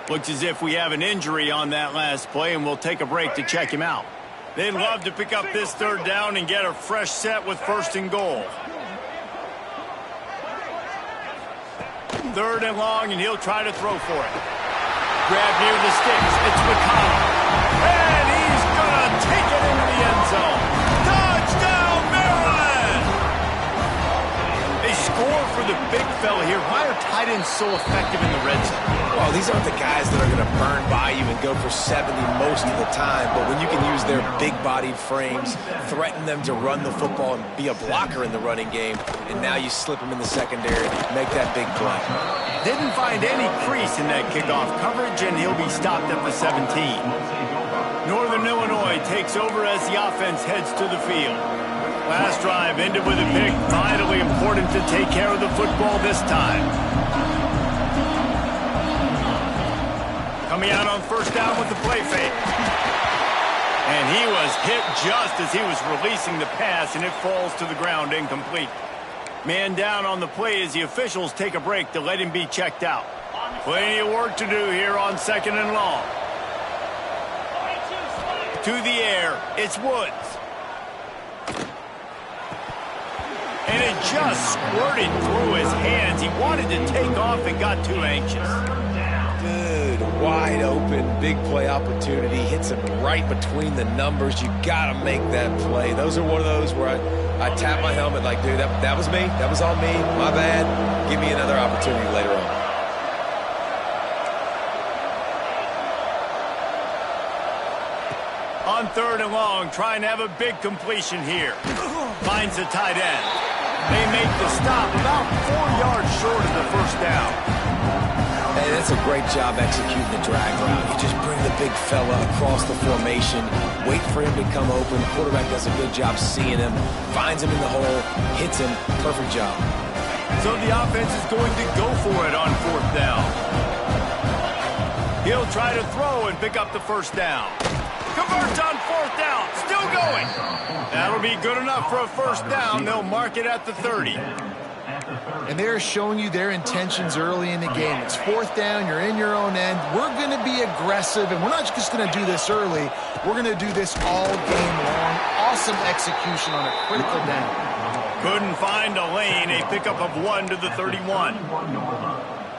S1: Looks as if we have an injury on that last play, and we'll take a break to check him out. They'd love to pick up this 3rd down and get a fresh set with 1st and goal. 3rd and long, and he'll try to throw for it. Grab near the sticks. It's McConnell. And he's going to take it into the end zone. Touchdown, Maryland! They score for the big fella here. Why are tight ends so effective in the red zone?
S3: Well, these aren't the guys that are going to burn by you and go for 70 most of the time, but when you can use their big-bodied frames, threaten them to run the football and be a blocker in the running game, and now you slip them in the secondary, make that big play.
S1: Didn't find any crease in that kickoff coverage, and he'll be stopped at the 17. Northern Illinois takes over as the offense heads to the field. Last drive ended with a pick. Vitally important to take care of the football this time. Coming out on 1st down with the play fake. And he was hit just as he was releasing the pass, and it falls to the ground incomplete. Man down on the play as the officials take a break to let him be checked out. Plenty of work to do here on 2nd and long. To the air, it's Woods. And it just squirted through his hands. He wanted to take off and got too anxious.
S3: Good, wide open, big play opportunity. Hits him right between the numbers. You got to make that play. Those are one of those where I tap my helmet like, dude, that was me. That was all me. My bad. Give me another opportunity later on.
S1: On 3rd and long, trying to have a big completion here. Finds the tight end. They make the stop about 4 yards short of the 1st down.
S3: Hey, that's a great job executing the drag route. You just bring the big fella across the formation, wait for him to come open. The quarterback does a good job seeing him, finds him in the hole, hits him. Perfect job.
S1: So the offense is going to go for it on 4th down. He'll try to throw and pick up the 1st down. Converts on 4th down. Still going. That'll be good enough for a 1st down. They'll mark it at the 30.
S2: And they're showing you their intentions early in the game. It's 4th down. You're in your own end. We're going to be aggressive, and we're not just going to do this early. We're going to do this all game long. Awesome execution on a critical down.
S1: Couldn't find a lane. A pickup of 1 to the 31.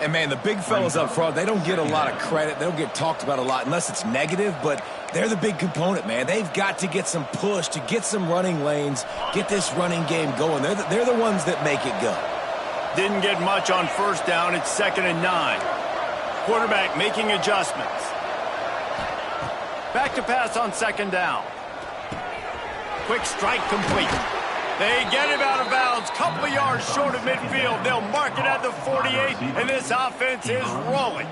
S3: And, man, the big fellas up front, they don't get a lot of credit. They don't get talked about a lot unless it's negative, but they're the big component, man. They've got to get some push, to get some running lanes, get this running game going. They're the ones that make it go.
S1: Didn't get much on 1st down. It's 2nd and 9. Quarterback making adjustments. Back to pass on 2nd down. Quick strike complete. They get him out of bounds. Couple of yards short of midfield. They'll mark it at the 48, and this offense is rolling.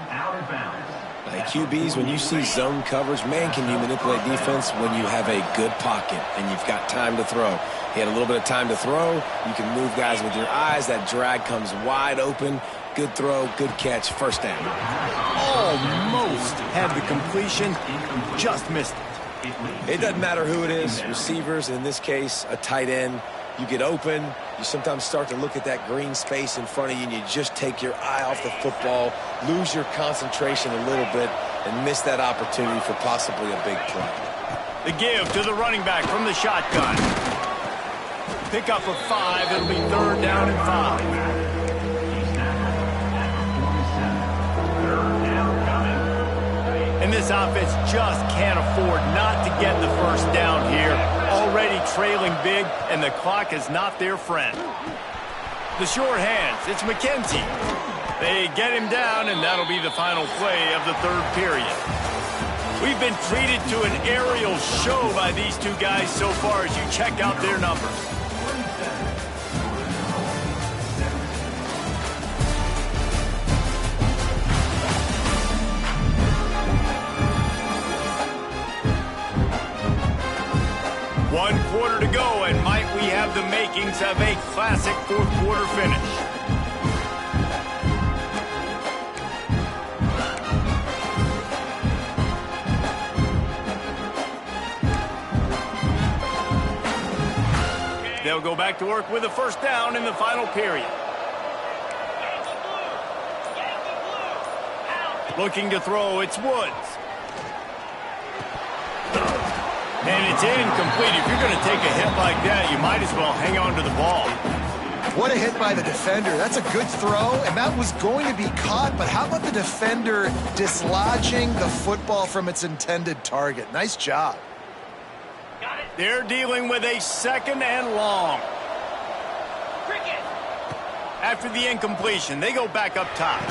S3: Hey, QBs, when you see zone coverage, man, can you manipulate defense when you have a good pocket and you've got time to throw. He had a little bit of time to throw. You can move guys with your eyes. That drag comes wide open. Good throw, good catch, 1st down.
S1: Almost had the completion, just missed it.
S3: It doesn't matter who it is, receivers, in this case, a tight end. You get open, you sometimes start to look at that green space in front of you, and you just take your eye off the football, lose your concentration a little bit, and miss that opportunity for possibly a big play.
S1: The give to the running back from the shotgun. Pickup of 5, it'll be 3rd down and 5. And this offense just can't afford not to get the 1st down here. Already trailing big, and the clock is not their friend. The short hands, it's McKenzie. They get him down, and that'll be the final play of the 3rd period. We've been treated to an aerial show by these two guys so far as you check out their numbers. One quarter to go, and might we have the makings of a classic 4th quarter finish. They'll go back to work with a 1st down in the final period. Looking to throw, it's Woods. And it's incomplete. If you're going to take a hit like that, you might as well hang on to the ball.
S2: What a hit by the defender. That's a good throw, and that was going to be caught, but how about the defender dislodging the football from its intended target? Nice job.
S1: They're dealing with a 2nd and long. After the incompletion, they go back up top.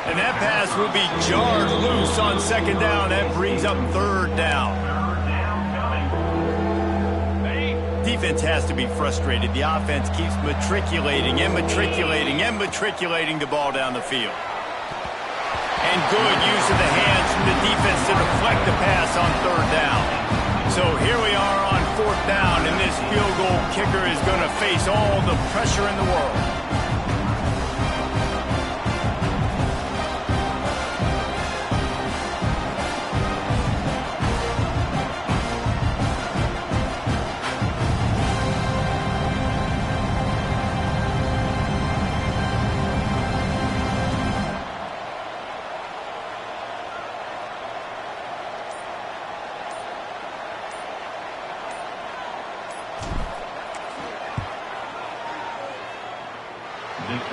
S1: And that pass will be jarred loose on 2nd down. That brings up 3rd down. Defense has to be frustrated. The offense keeps matriculating and matriculating and matriculating the ball down the field. And good use of the hands from the defense to deflect the pass on 3rd down. So here we are on 4th down, and this field goal kicker is going to face all the pressure in the world.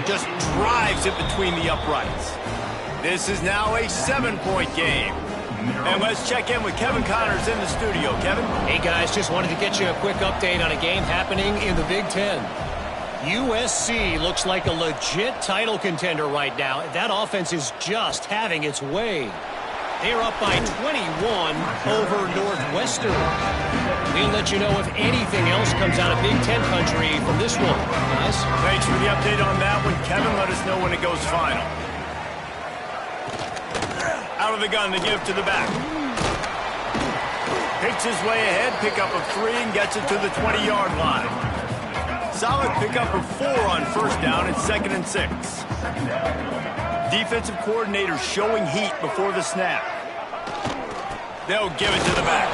S1: Just drives it between the uprights. This is now a 7-point game. And let's check in with Kevin Connors in the studio. Kevin?
S4: Hey, guys, just wanted to get you a quick update on a game happening in the Big Ten. USC looks like a legit title contender right now. That offense is just having its way. They're up by 21 over Northwestern. We'll let you know if anything else comes out of Big Ten country from this one, guys.
S1: Thanks for the update on that one, Kevin. Let us know when it goes final. Out of the gun, the give to the back. Picks his way ahead, pickup of 3, and gets it to the 20-yard line. Solid pickup of 4 on 1st down. It's 2nd and 6. Defensive coordinator showing heat before the snap. They'll give it to the back.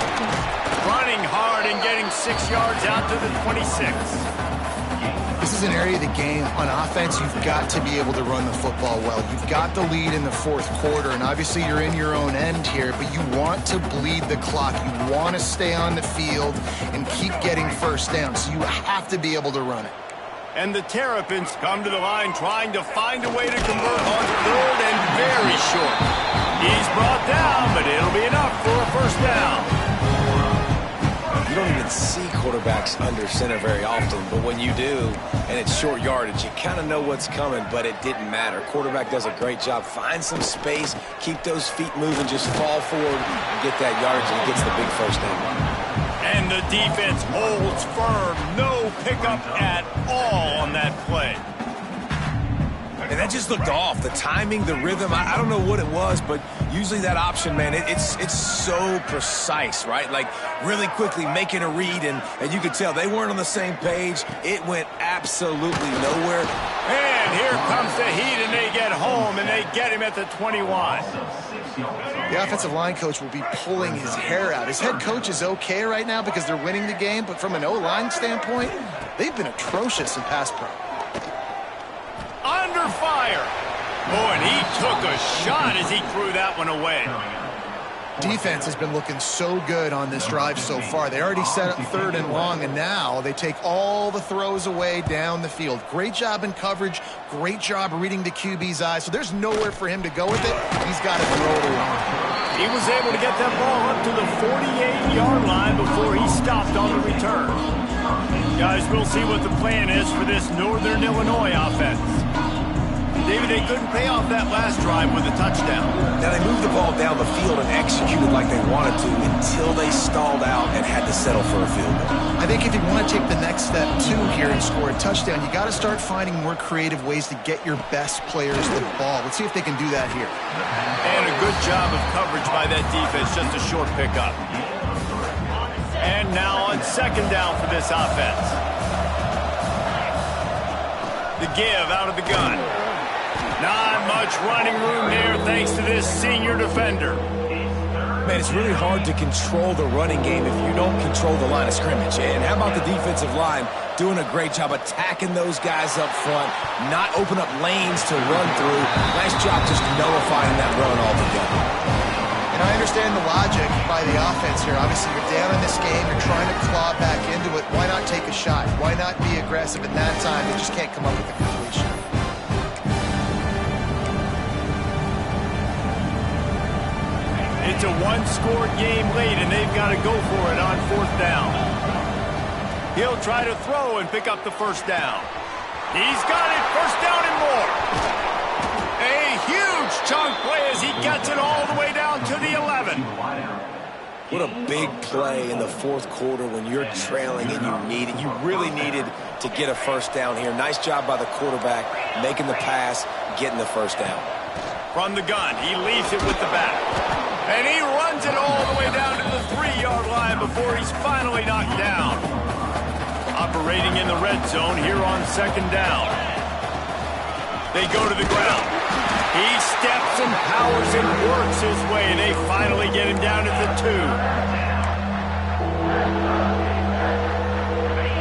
S1: Running hard and getting 6 yards out to the 26.
S2: This is an area of the game. On offense, you've got to be able to run the football well. You've got the lead in the fourth quarter, and obviously you're in your own end here, but you want to bleed the clock. You want to stay on the field and keep getting first down, so you have to be able to run it.
S1: And the Terrapins come to the line trying to find a way to convert on third and very short. He's brought down, but it'll be enough for a first down.
S3: You don't even see quarterbacks under center very often, but when you do, and it's short yardage, you kind of know what's coming, but it didn't matter. Quarterback does a great job. Find some space, keep those feet moving, just fall forward and get that yardage, and he gets the big first down.
S1: And the defense holds firm. No pickup at all on that play.
S3: And that just looked off. The timing, the rhythm, I don't know what it was, but usually that option, man, it's so precise, right? Like really quickly making a read, and you could tell they weren't on the same page. It went absolutely nowhere.
S1: And here comes the heat, and they get home, and they get him at the 21.
S2: The offensive line coach will be pulling his hair out. His head coach is okay right now because they're winning the game, but from an O-line standpoint, they've been atrocious in pass pro.
S1: Under fire. Oh, and he took a shot as he threw that one away.
S2: Defense has been looking so good on this drive so far. They already set up third and long, and now they take all the throws away down the field. Great job in coverage. Great job reading the QB's eyes. So there's nowhere for him to go with it. He's got to throw it away.
S1: He was able to get that ball up to the 48-yard line before he stopped on the return. Guys, we'll see what the plan is for this Northern Illinois offense. David, they couldn't pay off that last drive with a touchdown.
S3: Now, they moved the ball down the field and executed like they wanted to until they stalled out and had to settle for a field goal.
S2: I think if you want to take the next step, too, here and score a touchdown, you got to start finding more creative ways to get your best players the ball. Let's see if they can do that here.
S1: And a good job of coverage by that defense, just a short pickup. And now on second down for this offense. The give out of the gun. Not much running room there thanks to this senior defender.
S3: Man, it's really hard to control the running game if you don't control the line of scrimmage. And how about the defensive line doing a great job attacking those guys up front, not open up lanes to run through. Nice job just nullifying that run altogether.
S2: And I understand the logic by the offense here. Obviously, you're down in this game. You're trying to claw back into it. Why not take a shot? Why not be aggressive at that time? They just can't come up with a completion.
S1: It's a one-score game late, and they've got to go for it on fourth down. He'll try to throw and pick up the first down. He's got it, first down and more. A huge chunk play as he gets it all the way down to the 11.
S3: What a big play in the fourth quarter when you're trailing and you really needed to get a first down here. Nice job by the quarterback making the pass, getting the first down.
S1: From the gun, he leaves it with the back. And he runs it all the way down to the 3-yard line before he's finally knocked down. Operating in the red zone here on second down. They go to the ground. He steps and powers and works his way, and they finally get him down at the 2.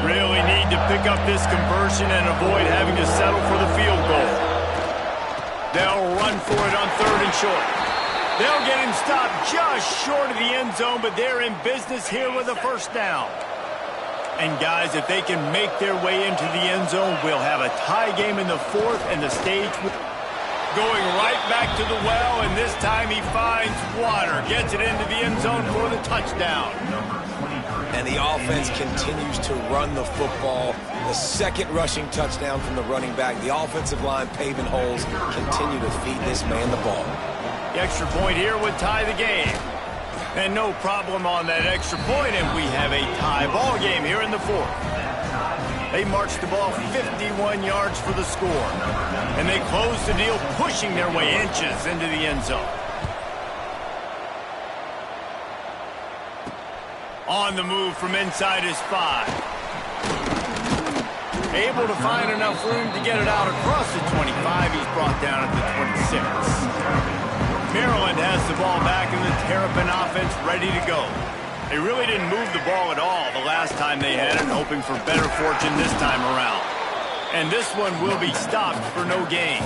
S1: Really need to pick up this conversion and avoid having to settle for the field goal. They'll run for it on third and short. They'll get him stopped just short of the end zone, but they're in business here with a first down. And guys, if they can make their way into the end zone, we'll have a tie game in the fourth, and the stage going right back to the well, and this time he finds water, gets it into the end zone for the touchdown.
S3: And the offense continues to run the football. The second rushing touchdown from the running back. The offensive line paving holes, continue to feed this man the ball.
S1: The extra point here would tie the game. And no problem on that extra point, and we have a tie ball game here in the fourth. They marched the ball 51 yards for the score. And they closed the deal, pushing their way inches into the end zone. On the move from inside his 5. Able to find enough room to get it out across the 25. He's brought down at the 26. Maryland has the ball back and the Terrapin offense ready to go. They really didn't move the ball at all the last time they had it, hoping for better fortune this time around. And this one will be stopped for no gain.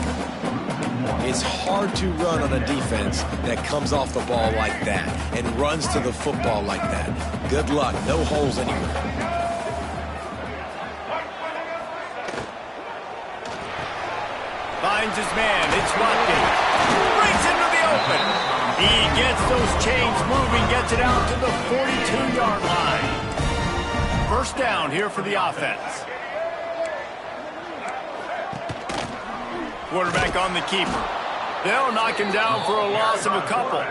S3: It's hard to run on a defense that comes off the ball like that and runs to the football like that. Good luck. No holes anywhere.
S1: Finds his man. It's Watkins. Brings into the open. He gets those chains moving, gets it out to the 42-yard line. First down here for the offense. Quarterback on the keeper. They'll knock him down for a loss of a couple.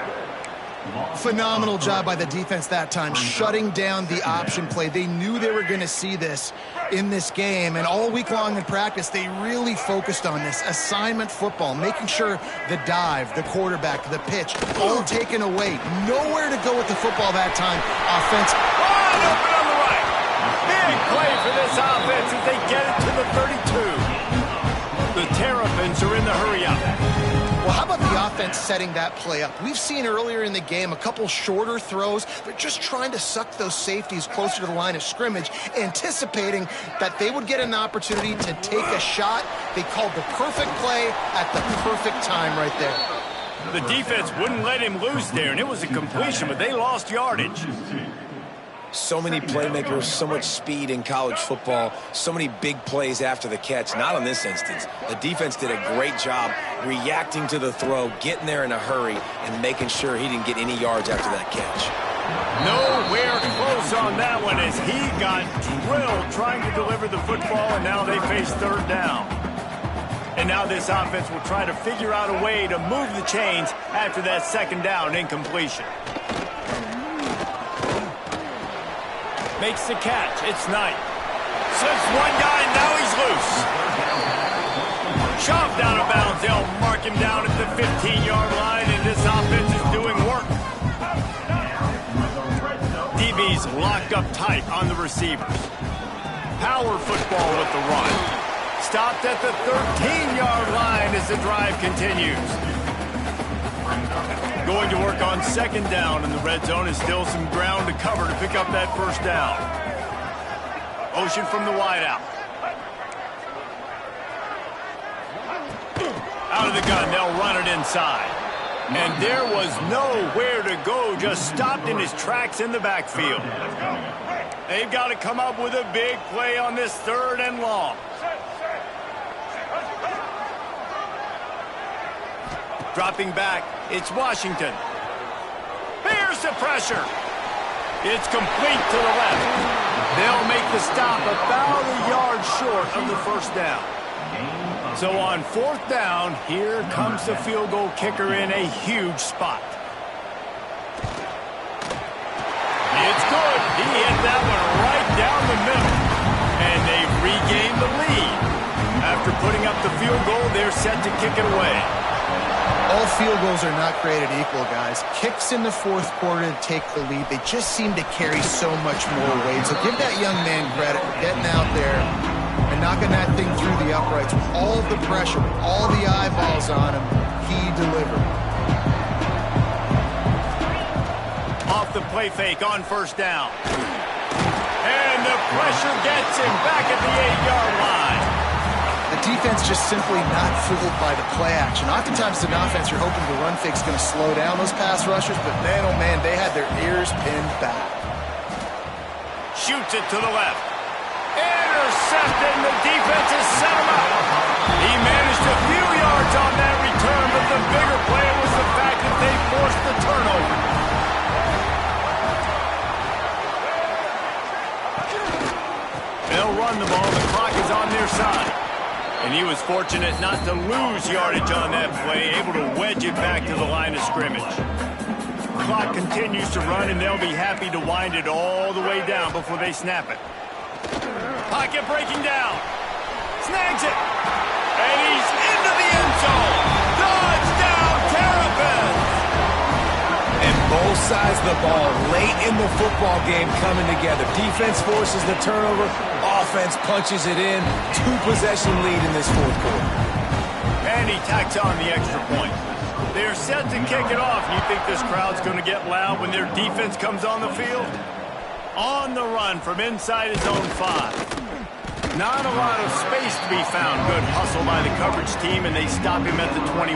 S2: Phenomenal job by the defense that time, shutting down the option play. They knew they were going to see this in this game, and all week long in practice, they really focused on this assignment football, making sure the dive, the quarterback, the pitch, all taken away. Nowhere to go with the football that time. Offense.
S1: Wide open on the right. Big play for this offense as they get it to the 32. The Terrapins are in the hurry-up.
S2: Well, how about the offense setting that play up? We've seen earlier in the game a couple shorter throws. They're just trying to suck those safeties closer to the line of scrimmage, anticipating that they would get an opportunity to take a shot. They called the perfect play at the perfect time right there.
S1: The defense wouldn't let him loose there, and it was a completion, but they lost yardage.
S3: So many playmakers, so much speed in college football, so many big plays after the catch. Not in this instance. The defense did a great job reacting to the throw, getting there in a hurry, and making sure he didn't get any yards after that catch.
S1: Nowhere close on that one as he got drilled trying to deliver the football, and now they face third down. And now this offense will try to figure out a way to move the chains after that second down incompletion. Makes the catch. It's Knight. Slips one guy, and now he's loose. Shoved out of bounds. They'll mark him down at the 15-yard line, and this offense is doing work. DB's locked up tight on the receivers. Power football with the run. Stopped at the 13-yard line as the drive continues. Going to work on second down in the red zone is still some ground to cover to pick up that first down. Motion from the wideout. Out of the gun, they'll run it inside. And there was nowhere to go, just stopped in his tracks in the backfield. They've got to come up with a big play on this third and long. Dropping back, it's Washington. Here's the pressure. It's complete to the left. They'll make the stop about a yard short of the first down. So on fourth down, here comes the field goal kicker in a huge spot. It's good. He hit that one right down the middle. And they've regained the lead. After putting up the field goal, they're set to kick it away.
S2: All field goals are not created equal, guys. Kicks in the fourth quarter to take the lead. They just seem to carry so much more weight. So give that young man credit for getting out there and knocking that thing through the uprights with all of the pressure, with all the eyeballs on him. He delivered.
S1: Off the play fake on first down. And the pressure gets him back at the 8-yard line.
S2: The defense just simply not fooled by the play action. Oftentimes, as an offense, you're hoping the run fake's going to slow down those pass rushers, but man, oh man, they had their ears pinned back.
S1: Shoots it to the left. Intercepted, and the defense has set him up. He managed a few yards on that return, but the bigger play was the fact that they forced the turnover. They'll run the ball. The clock is on their side. And he was fortunate not to lose yardage on that play, able to wedge it back to the line of scrimmage. The clock continues to run, and they'll be happy to wind it all the way down before they snap it. Pocket breaking down. Snags it. And he's into the end zone. Touchdown, Terrapins!
S3: And both sides of the ball late in the football game coming together. Defense forces the turnover. Offense punches it in. 2-possession lead in this fourth quarter.
S1: And he tacks on the extra point. They're set to kick it off. You think this crowd's going to get loud when their defense comes on the field? On the run from inside his own 5. Not a lot of space to be found. Good hustle by the coverage team, and they stop him at the 21.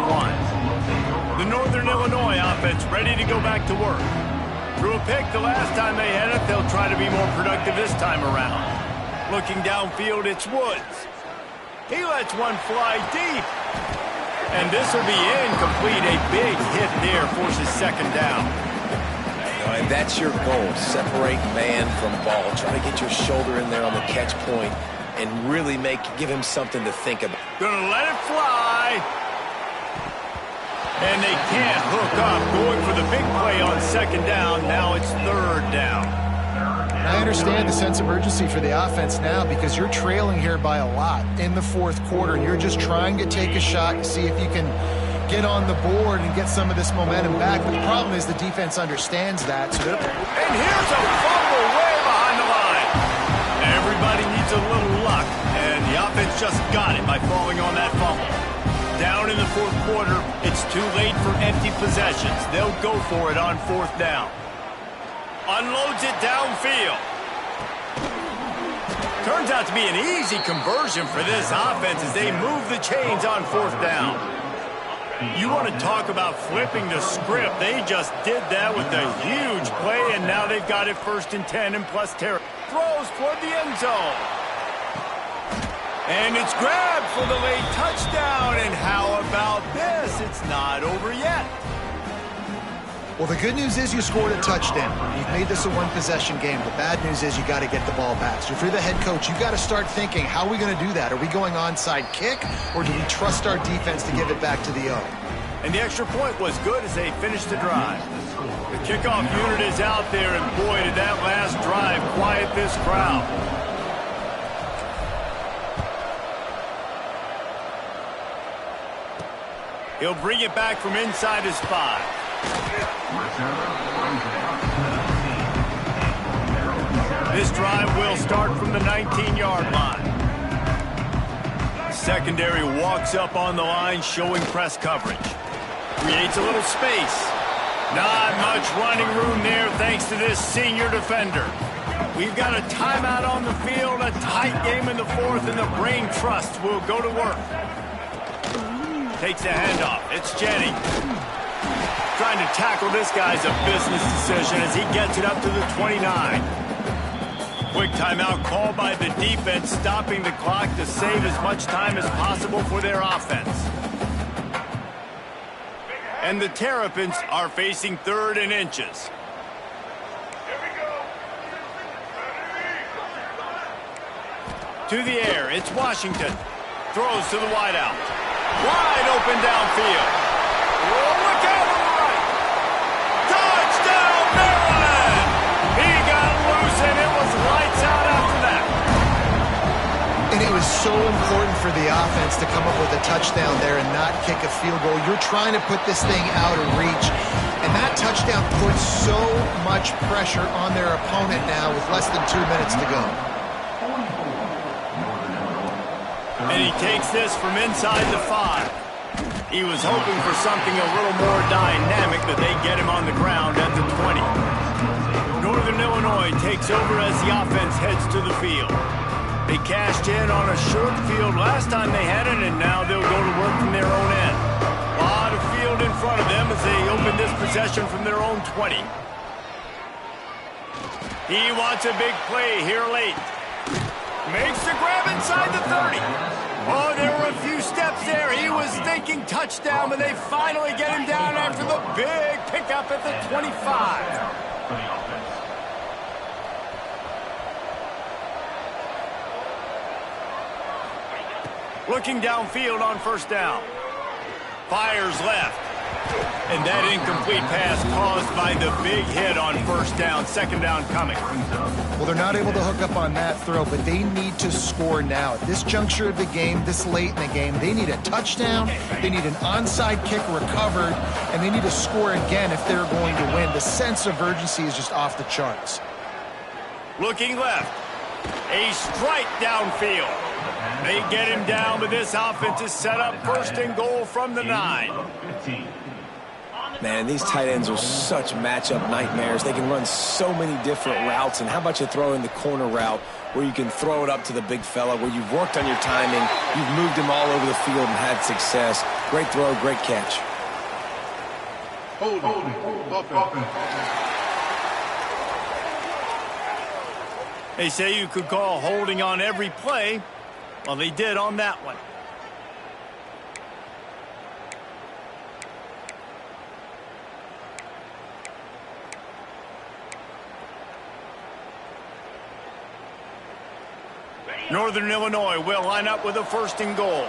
S1: The Northern Illinois offense ready to go back to work. Threw a pick the last time they had it. They'll try to be more productive this time around. Looking downfield, it's Woods. He lets one fly deep. And this will be incomplete. A big hit there forces second down.
S3: And that's your goal. Separate man from ball. Try to get your shoulder in there on the catch point and really give him something to think about.
S1: Gonna let it fly. And they can't hook up. Going for the big play on second down. Now it's third down.
S2: I understand the sense of urgency for the offense now because you're trailing here by a lot in the fourth quarter, and you're just trying to take a shot to see if you can get on the board and get some of this momentum back. But the problem is the defense understands that. So
S1: and here's a fumble way behind the line. Everybody needs a little luck, and the offense just got it by falling on that fumble. Down in the fourth quarter, it's too late for empty possessions. They'll go for it on fourth down. Unloads it downfield. Turns out to be an easy conversion for this offense as they move the chains on fourth down. You want to talk about flipping the script. They just did that with a huge play, and now they've got it 1st and 10 and plus territory. Throws toward the end zone. And it's grabbed for the late touchdown. And how about this? It's not over yet.
S2: Well, the good news is you scored a touchdown. You've made this a one-possession game. The bad news is you got to get the ball back. So if you're the head coach, you got to start thinking, how are we going to do that? Are we going onside kick, or do we trust our defense to give it back to the O?
S1: And the extra point was good as they finished the drive. The kickoff unit is out there, and boy, did that last drive quiet this crowd. He'll bring it back from inside his 5. This drive will start from the 19-yard line. Secondary walks up on the line, showing press coverage. Creates a little space. Not much running room there thanks to this senior defender. We've got a timeout on the field, a tight game in the fourth, and the Brain Trust will go to work. Takes the handoff. It's Jennings. Trying to tackle this guy's a business decision as he gets it up to the 29. Quick timeout called by the defense, stopping the clock to save as much time as possible for their offense. And the Terrapins are facing 3rd and inches. To the air, it's Washington. Throws to the wideout. Wide open downfield. Oh, look out on the right. Touchdown, Maryland! He got loose, and it was lights out after that.
S2: And it was so important for the offense to come up with a touchdown there and not kick a field goal. You're trying to put this thing out of reach, and that touchdown puts so much pressure on their opponent now with less than 2 minutes to go.
S1: And he takes this from inside the 5. He was hoping for something a little more dynamic, but they get him on the ground at the 20. Northern Illinois takes over as the offense heads to the field. They cashed in on a short field last time they had it, and now they'll go to work from their own end. A lot of field in front of them as they open this possession from their own 20. He wants a big play here late. Makes the grab inside the 30. Oh, there were a few steps there. He was thinking touchdown, but they finally get him down after the big pickup at the 25. Looking downfield on first down. Fires left. And that incomplete pass caused by the big hit on first down. Second down coming.
S2: Well, they're not able to hook up on that throw, but they need to score now. At this juncture of the game, this late in the game, they need a touchdown, they need an onside kick recovered, and they need to score again if they're going to win. The sense of urgency is just off the charts.
S1: Looking left. A strike downfield. They get him down, but this offense is set up 1st and goal from the 9.
S3: Man, these tight ends are such matchup nightmares. They can run so many different routes. And how about you throw in the corner route where you can throw it up to the big fella, where you've worked on your timing, you've moved him all over the field and had success. Great throw, great catch.
S1: They say you could call holding on every play. Well, they did on that one. Northern Illinois will line up with a 1st and goal.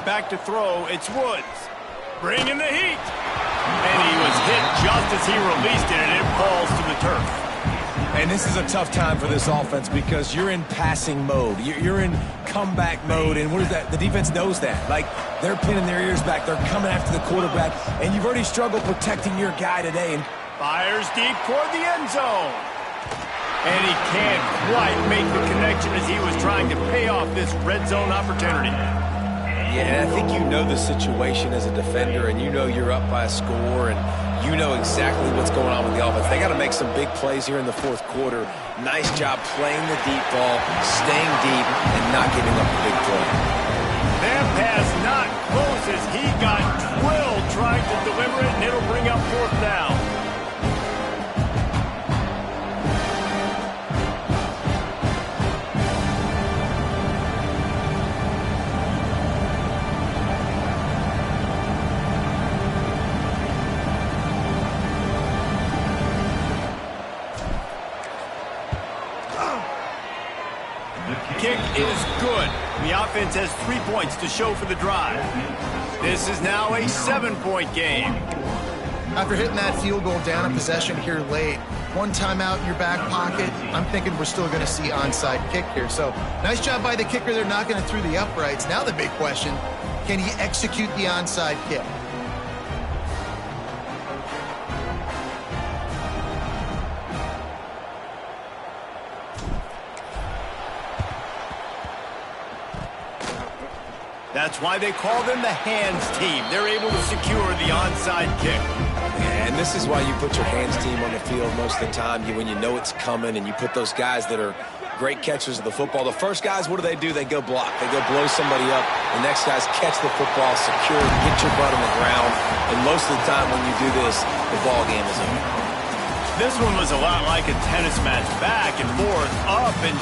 S1: Back to throw, it's Woods. Bringing the heat. And he was hit just as he released it, and it falls to the turf.
S3: And this is a tough time for this offense because you're in passing mode. You're in comeback mode, and what is that? The defense knows that. Like, they're pinning their ears back. They're coming after the quarterback, and you've already struggled protecting your guy today. And
S1: fires deep toward the end zone. And he can't quite make the connection as he was trying to pay off this red zone opportunity.
S3: Yeah, and I think you know the situation as a defender, and you know you're up by a score, and you know exactly what's going on with the offense. They got to make some big plays here in the 4th quarter. Nice job playing the deep ball, staying deep, and not giving up a big play.
S1: That pass not close as he got drilled trying to deliver it, and it'll bring up 4th down. Kick is good. The offense has 3 points to show for the drive. This is now a 7-point game.
S2: After hitting that field goal down in possession here late, 1 timeout in your back pocket, I'm thinking we're still going to see onside kick here. So nice job by the kicker. They're knocking it through the uprights. Now the big question, can he execute the onside kick?
S1: That's why they call them the hands team. They're able to secure the onside kick.
S3: And this is why you put your hands team on the field most of the time when you know it's coming, and you put those guys that are great catchers of the football. The first guys, what do? They go block. They go blow somebody up. The next guys catch the football, secure, get your butt on the ground. And most of the time when you do this, the ball game is over.
S1: This one was a lot like a tennis match, back and forth, up and down.